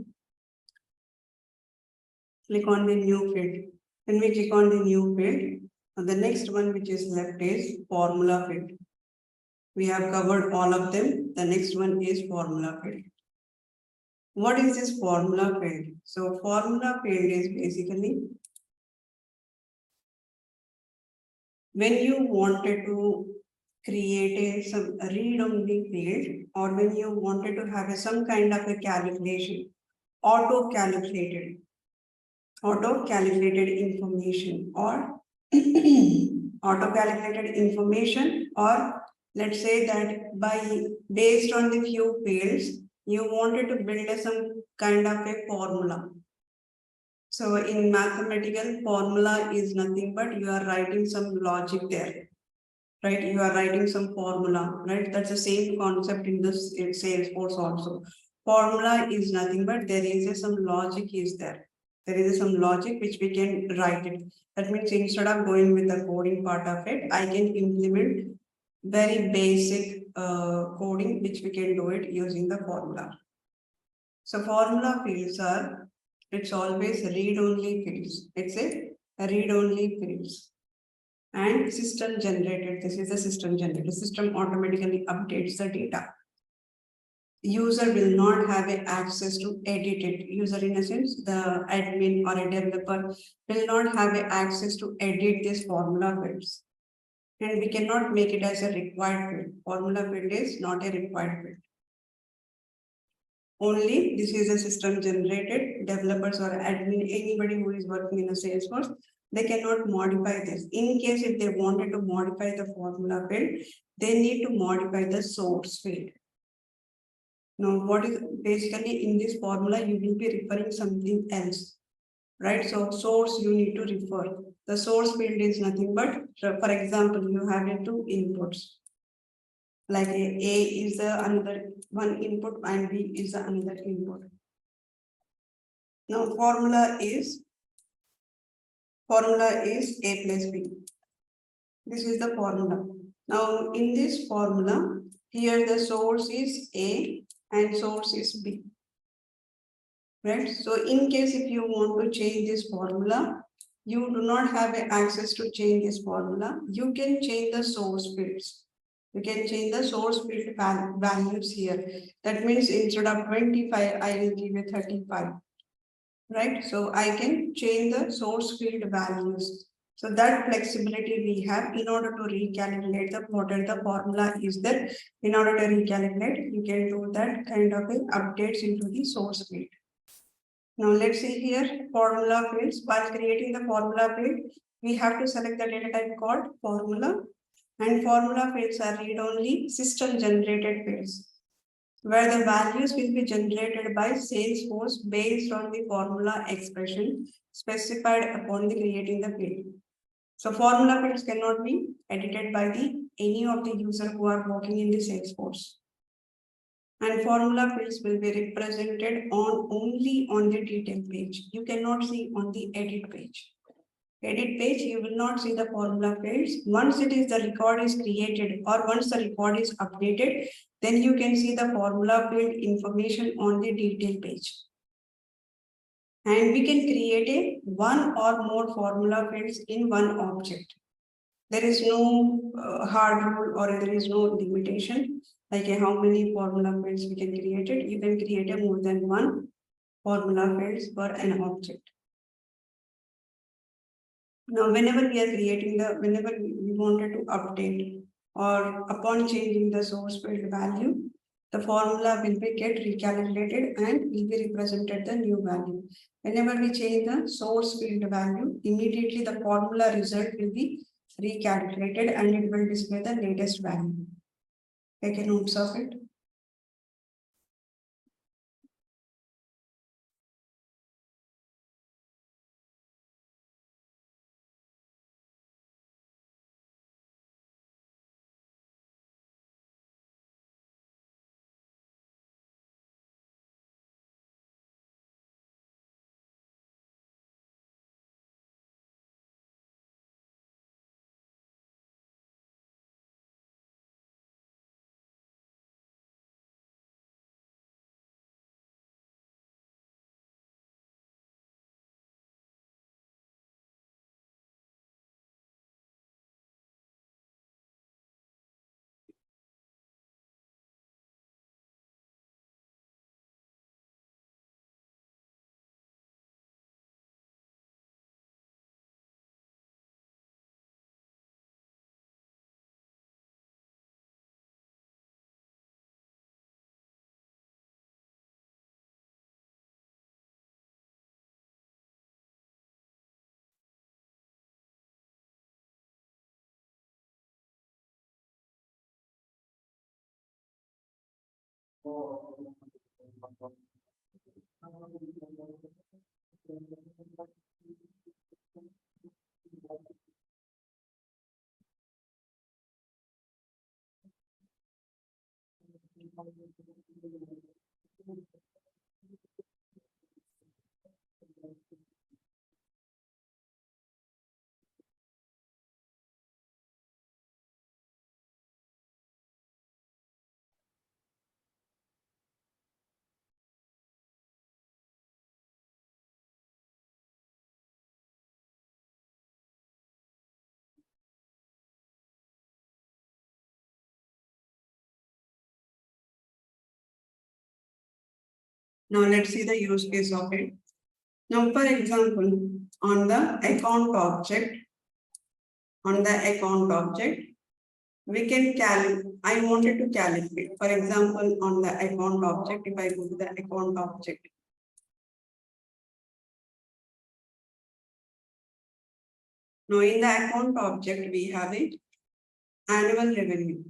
click on the new field. When we click on the new field, the next one which is left is formula field. We have covered all of them. The next one is formula field. What is this formula field? So formula field is basically when you wanted to create some read-only field, or when you wanted to have some kind of a calculation, auto-calculated information, or auto-calculated information, or let's say that based on the few fields, you wanted to build some kind of a formula. So in mathematical, formula is nothing but you are writing some logic there, right? You are writing some formula, right? That's the same concept in this in Salesforce also. Formula is nothing but there is some logic is there. There is some logic which we can write it. That means instead of going with the coding part of it, I can implement very basic coding which we can do it using the formula. So formula fields are, it's always read-only fields. It's a read-only fields. and system generated. This is the system generated. System automatically updates the data. User will not have access to edit it. User, in a sense, the admin or a developer will not have access to edit this formula fields. And we cannot make it as a required field. Formula field is not a required field. Only this is a system generated. Developers or admin, anybody who is working in a Salesforce, they cannot modify this. In case if they wanted to modify the formula field, they need to modify the source field. Now, what is basically in this formula, you will be referring something else, right? So source you need to refer. The source field is nothing but, for example, you have two inputs. Like A is the another one input and B is the another input. Now formula is A plus B. This is the formula. Now in this formula, here the source is A and source is B. Right? So in case if you want to change this formula, you do not have access to change this formula. You can change the source fields. You can change the source field values here. That means instead of 25, I will give it 35. Right? So I can change the source field values. So that flexibility we have in order to recalculate the whatever the formula is there. In order to recalculate, you can do that kind of updates into the source field. Now let's see here formula fields. While creating the formula field, we have to select the data type called formula, and formula fields are read-only system generated fields, where the values will be generated by Salesforce based on the formula expression specified upon the creating the field. So formula fields cannot be edited by any of the user who are working in the Salesforce. And formula fields will be represented only on the detail page. You cannot see on the edit page. Edit page, you will not see the formula fields. Once it is the record is created or once the record is updated, then you can see the formula field information on the detail page. And we can create one or more formula fields in one object. There is no hard rule or there is no limitation like how many formula fields we can create it. You can create more than one formula fields for an object. Now, whenever we are creating whenever we wanted to update or upon changing the source field value, the formula will be get recalculated and will be represented the new value. Whenever we change the source field value, immediately the formula result will be recalculated and it will display the latest value. Take a notes of it. Now let's see the use case of it. Now, for example, on the account object, we can I wanted to calculate. For example, on the account object, if I go to the account object, now in the account object, we have it annual revenue.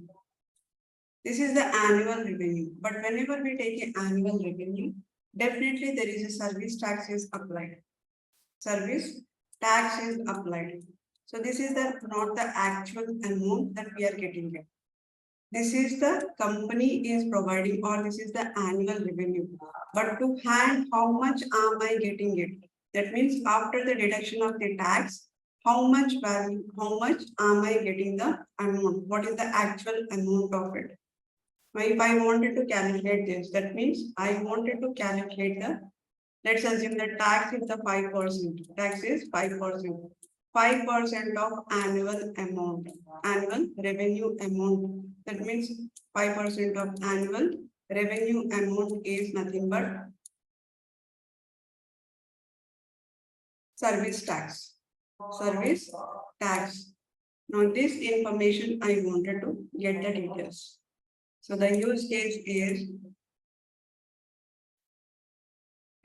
This is the annual revenue, but whenever we take an annual revenue, definitely there is a service tax is applied. Service tax is applied. So this is not the actual amount that we are getting it. This is the company is providing, or this is the annual revenue. But to hand, how much am I getting it? That means after the deduction of the tax, how much value, how much am I getting the amount? What is the actual amount of it? Now, if I wanted to calculate this, that means I wanted to calculate the, let's assume the tax is the 5%. Tax is 5%. 5% of annual amount, annual revenue amount. That means 5% of annual revenue amount is nothing but service tax. Service tax. Now this information I wanted to get the details. So the use case is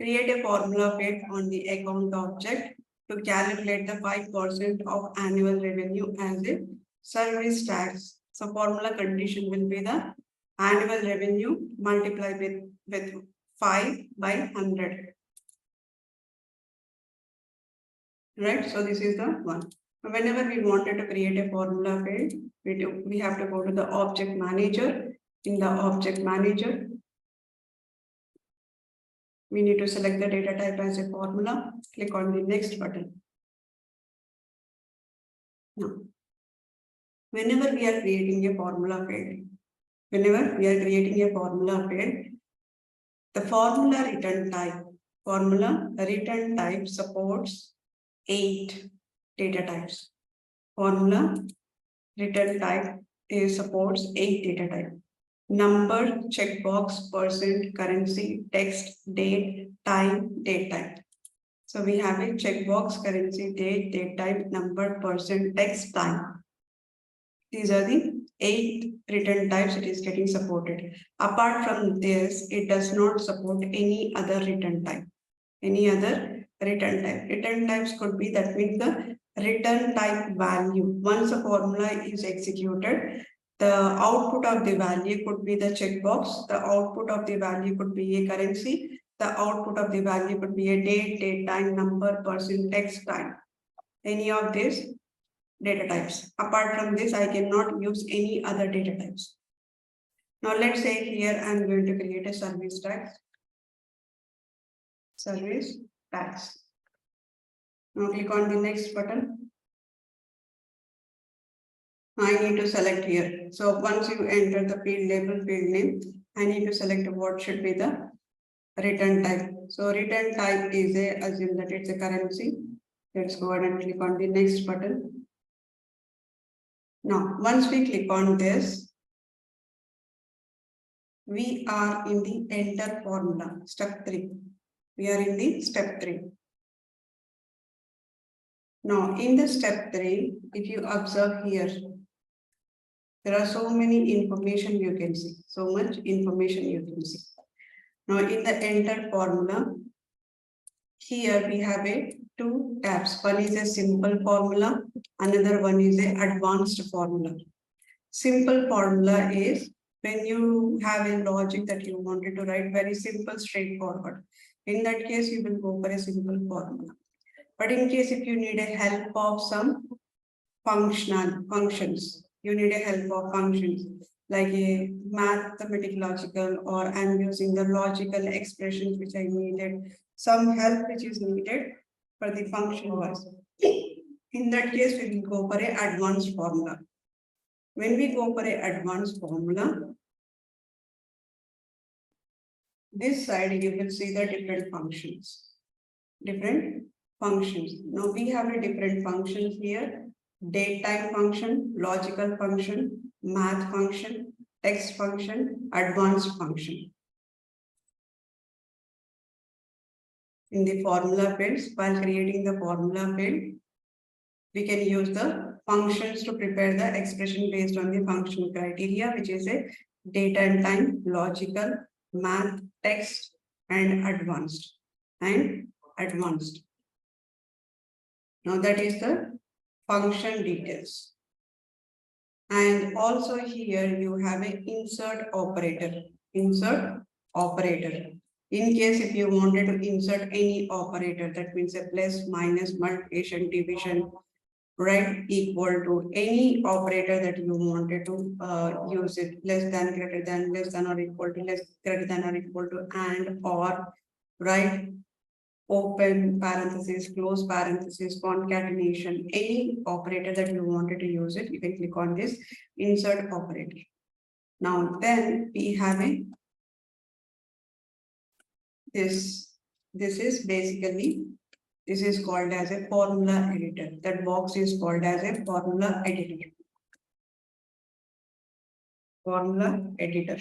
create a formula fit on the account object to calculate the 5% of annual revenue as a service tax. So formula condition will be the annual revenue multiplied with 5 by 100. Right, so this is the one. Whenever we wanted to create a formula field, we have to go to the object manager. In the object manager, we need to select the data type as a formula, click on the next button. Now, whenever we are creating a formula field, the formula return type supports 8 data types. Formula return type supports 8 data types. Number, checkbox, percent, currency, text, date, time, date type. So we have a checkbox, currency, date type, number, percent, text, time. These are the 8 return types it is getting supported. Apart from this, it does not support any other return type. Return types could be, that means the return type value. Once a formula is executed, the output of the value could be the checkbox, the output of the value could be a currency, the output of the value could be a date, time, number, percent, text, time. Any of these data types. Apart from this, I cannot use any other data types. Now let's say here I'm going to create a service tax. Service tax. Now click on the next button. I need to select here. So once you enter the field label, field name, I need to select what should be the return type. So return type is assume that it's a currency. Let's go ahead and click on the next button. Now, once we click on this, we are in the enter formula, step 3. We are in the step 3. Now, in the step 3, if you observe here, there are so many information you can see, so much information you can see. Now, in the enter formula, here we have 2 tabs. One is a simple formula, another one is an advanced formula. Simple formula is when you have a logic that you wanted to write very simple, straightforward. In that case, you will go for a simple formula. But in case if you need a help of some functions, you need a help of functions like a mathematical logical, or I'm using the logical expressions which I needed, some help which is needed for the function wise. In that case, we will go for an advanced formula. When we go for an advanced formula, this side you will see the different functions. Now we have a different functions here: date time function, logical function, math function, text function, advanced function. in the formula fields. While creating the formula field, we can use the functions to prepare the expression based on the function criteria, which is a data and time, logical, math, text, and advanced. Now that is the function details. And also here you have an insert operator. Insert operator. In case if you wanted to insert any operator, that means a plus, minus, multiplication, division, right, equal to any operator that you wanted to use it, less than, greater than, less than or equal to, less, greater than or equal to, and or, right, open parenthesis, close parenthesis, concatenation, any operator that you wanted to use it, you can click on this insert operator. Now then we have a this is basically, this is called as a formula editor. That box is called as a formula editor. Formula editor.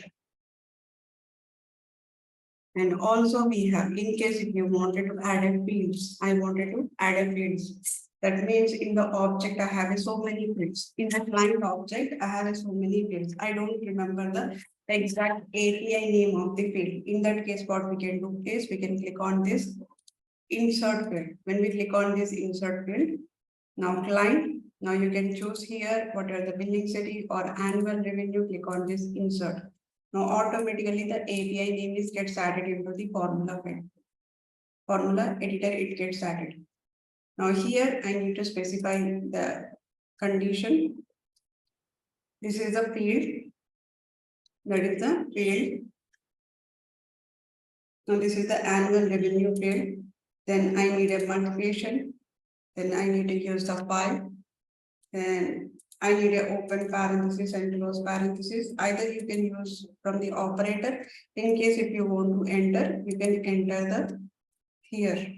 And also we have, in case if you wanted to add a fields, I wanted to add a fields. That means in the object, I have so many fields. In the client object, I have so many fields. I don't remember the exact API name of the field. In that case, what we can do is we can click on this insert field. When we click on this insert field, now client, now you can choose here what are the billing city or annual revenue, click on this insert. Now automatically the API name is gets added into the formula field. Formula editor, it gets added. Now here I need to specify the condition. This is the field. That is the field. Now this is the annual revenue field. Then I need a multiplication. Then I need to use the file. Then I need a open parenthesis and close parenthesis. Either you can use from the operator. In case if you want to enter, you can enter the here.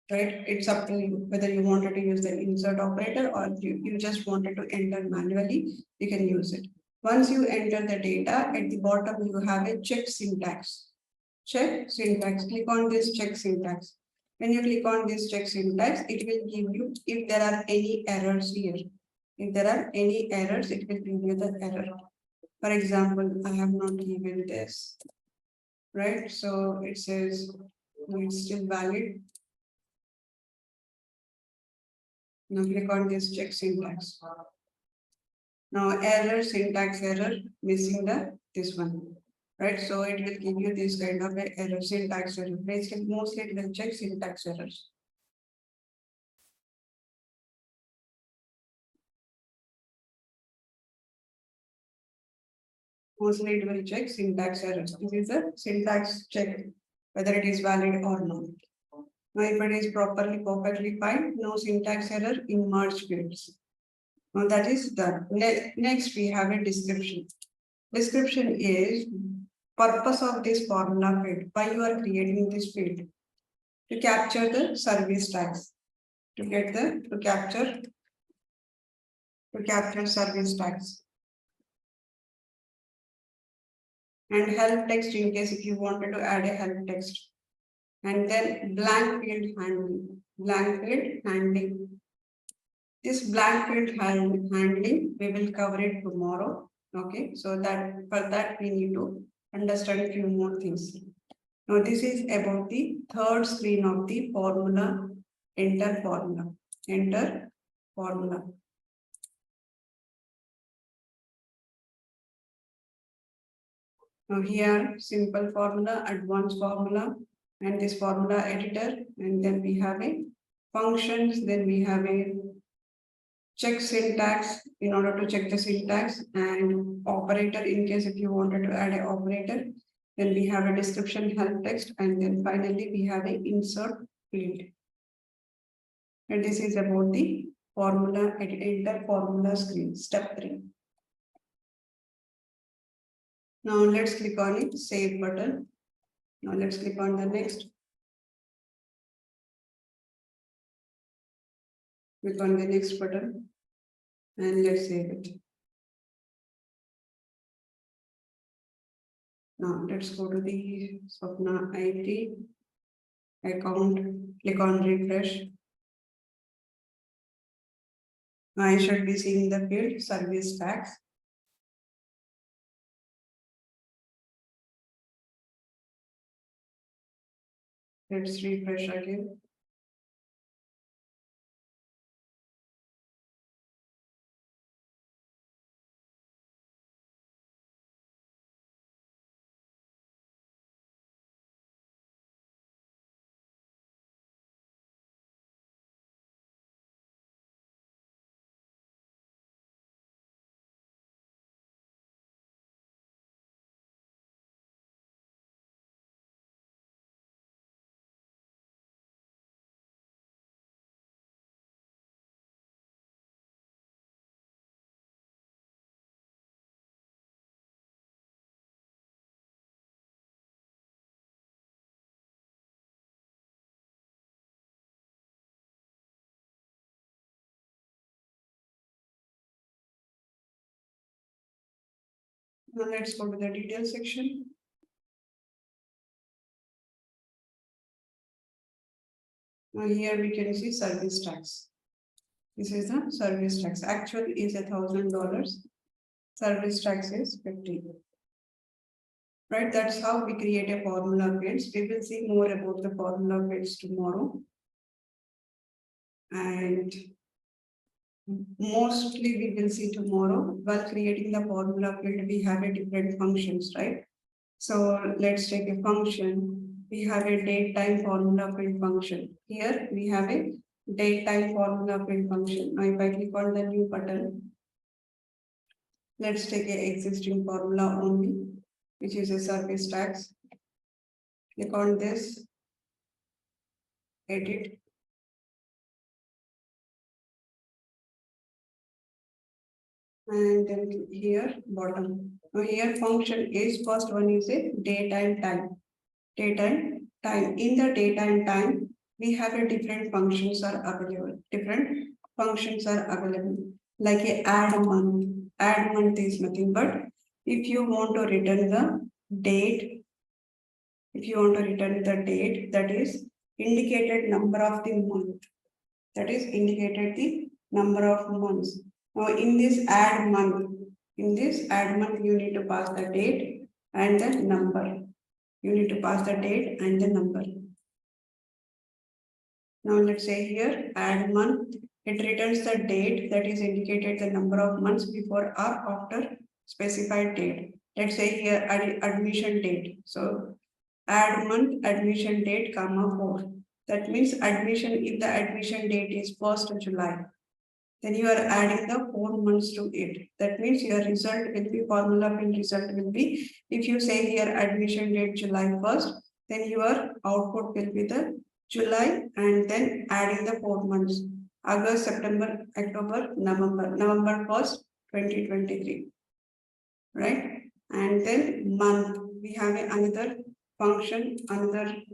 Right? It's up to you whether you wanted to use the insert operator or you just wanted to enter manually, you can use it. Once you enter the data, at the bottom you have a check syntax. Check syntax. Click on this check syntax. When you click on this check syntax, it will give you if there are any errors here. If there are any errors, it will give you the error. For example, I have not given this, right? So it says it's still valid. Now click on this check syntax. Now error, syntax error, missing this one, right? So it will give you this kind of a error, syntax error. Basically, mostly it will check syntax errors. Mostly it will check syntax errors. This is a syntax check, whether it is valid or not. Now, if it is perfectly fine, no syntax error in merge fields. Now that is done. Next, we have a description. Description is purpose of this formula field. Why you are creating this field? To capture the service tax. To capture service tax. And help text in case if you wanted to add a help text. And then blank field handling. This blank field handling, we will cover it tomorrow. Okay, so that for that we need to understand a few more things. Now this is about the third screen of the formula. Enter formula. Now here simple formula, advanced formula, and this formula editor, and then we have a functions, then we have a check syntax in order to check the syntax, and operator in case if you wanted to add an operator. Then we have a description, help text, and then finally we have a insert field. And this is about the formula, enter formula screen, step 3. Now let's click on it, save button. Now let's click on the next. Click on the next button and let's save it. Now let's go to the Swapna IT account, click on refresh. I should be seeing the field service tax. Let's refresh again. Now let's go to the detail section. Now here we can see service tax. This is the service tax. Actual is $1,000. Service tax is 50. Right, that's how we create a formula fields. We will see more about the formula fields tomorrow. And mostly we will see tomorrow. While creating the formula field, we have a different functions, right? So let's take a function. We have a date time formula field function. Here we have a date time formula field function. Now if I click on the new button, let's take a existing formula only, which is a service tax. Click on this, edit. And then here bottom. Now here function is first one is a date and time. Date and time. In the date and time, we have a different functions are available. Different functions are available. Like a add month. Add month is nothing but if you want to return the date, if you want to return the date, that is indicated number of the month. That is indicated the number of months. Now in this add month, you need to pass the date and the number. You need to pass the date and the number. Now let's say here add month, it returns the date that is indicated the number of months before or after specified date. Let's say here admission date. So add month, admission date, comma 4. That means admission, if the admission date is 1st of July, then you are adding the 4 months to it. That means your result will be, formula field result will be, if you say here admission date July 1st, then your output will be the July and then adding the 4 months, August, September, October, November 1st, 2023, right? And then month, we have another function, function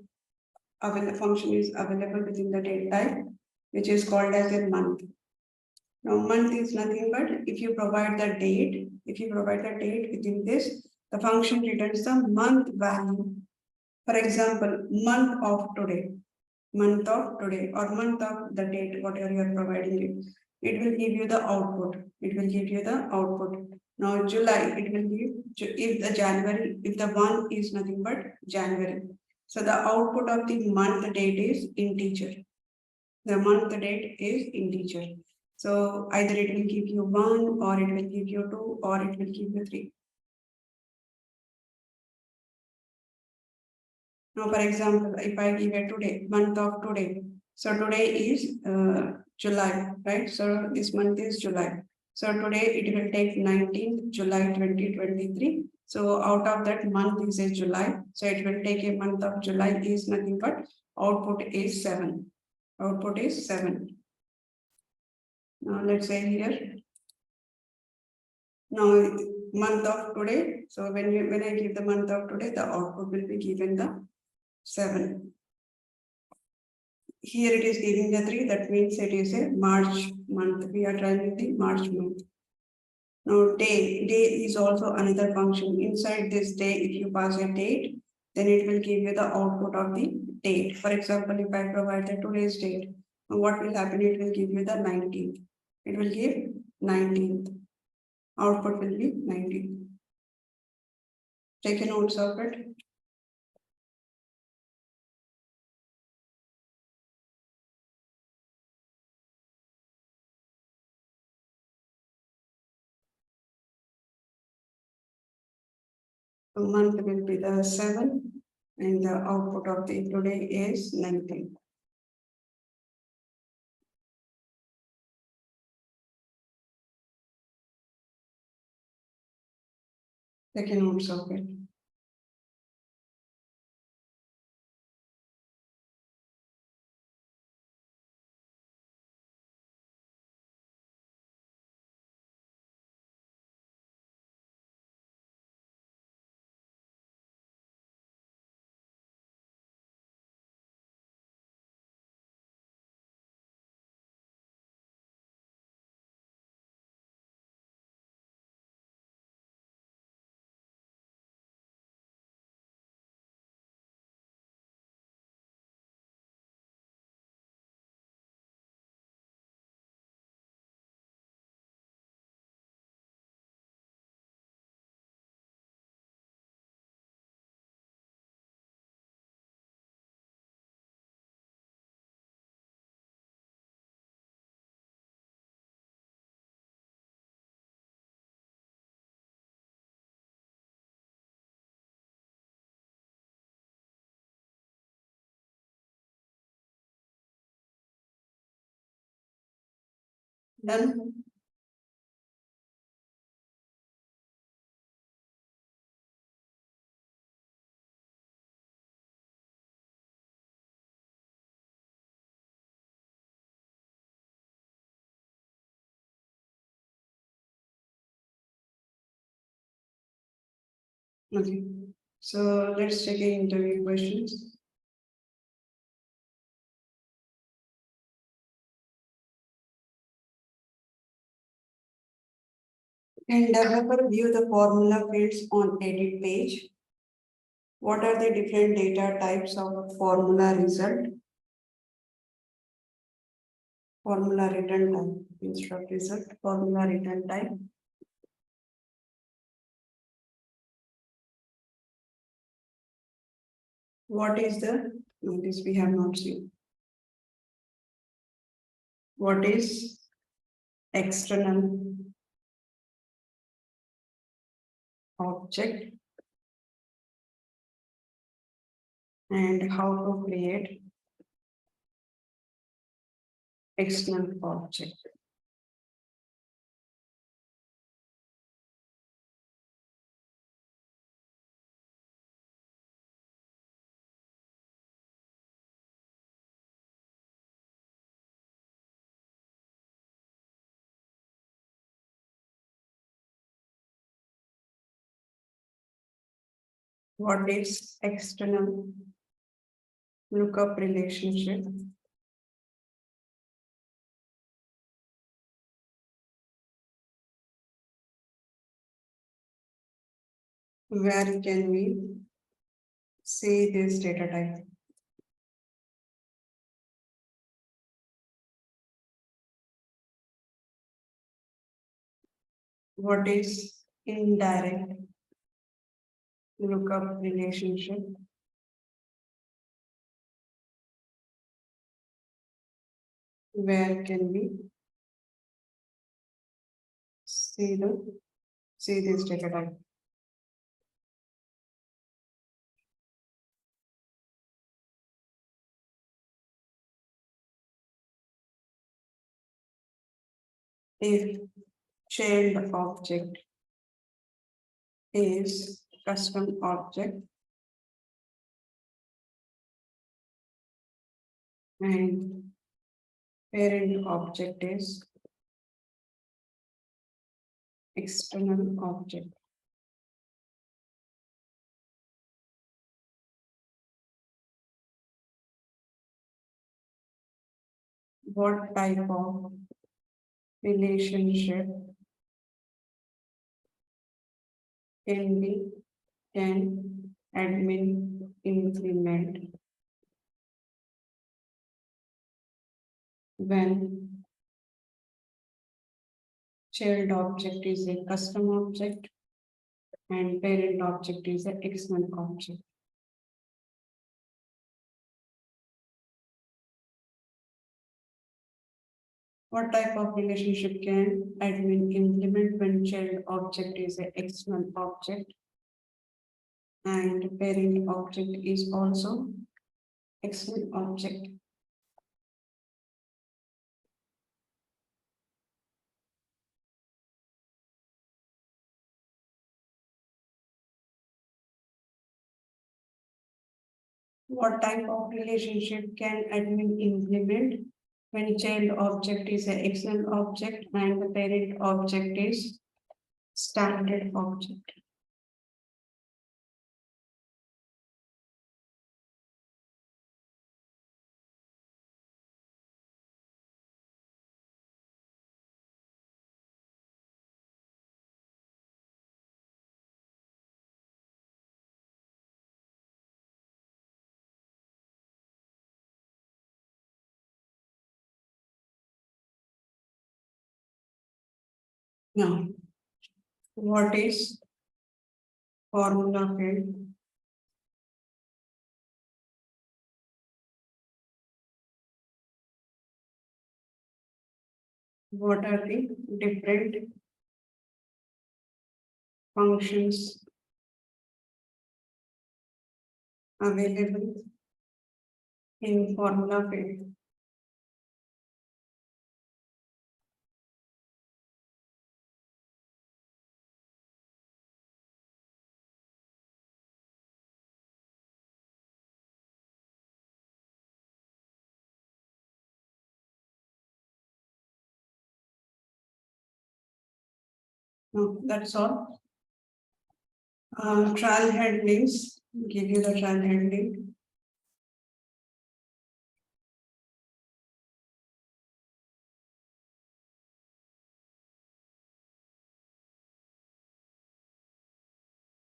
is available within the date type, which is called as a month. Now month is nothing but if you provide the date, within this, the function returns the month value. For example, month of today, or month of the date, whatever you are providing it will give you the output. Now July, it will give, if the January, if the one is nothing but January. So the output of the month date is integer. The month date is integer. So either it will give you 1 or it will give you 2 or it will give you 3. Now, for example, if I give a today, month of today. So today is July, right? So this month is July. So today it will take 19th July 2023. So out of that month is a July. So it will take a month of July is nothing but output is 7. Output is 7. Now let's say here. Now month of today. So when I give the month of today, the output will be given the 7. Here it is giving the 3. That means it is a March month. We are trying the March month. Now day is also another function. Inside this day, if you pass a date, then it will give you the output of the date. For example, if I provide the today's date, what will happen? It will give you the 19th. It will give 19th. Output will be 19th. Take a notes of it. The month will be the 7 and the output of the today is 19. Take a notes of it. Done. Okay, so let's take a interview questions. Can developer view the formula fields on edit page? What are the different data types of formula result? Formula return type, instead of result, formula return type. What is the, no, this we have not seen. What is external object? And how to create external object? What is external lookup relationship? Where can we see this data type? What is indirect lookup relationship? Where can we see this data type? If child object is custom object and parent object is external object. What type of relationship can admin increment when child object is a custom object and parent object is an external object. What type of relationship can admin implement when child object is an external object and parent object is also external object? What type of relationship can admin implement when child object is an external object and the parent object is standard object? Now, what is formula field? What are the different functions available in formula field? No, that's all. Trial handlings, give you the trial handling.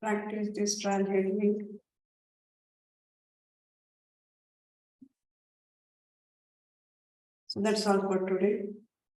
Practice this trial handling. So that's all for today.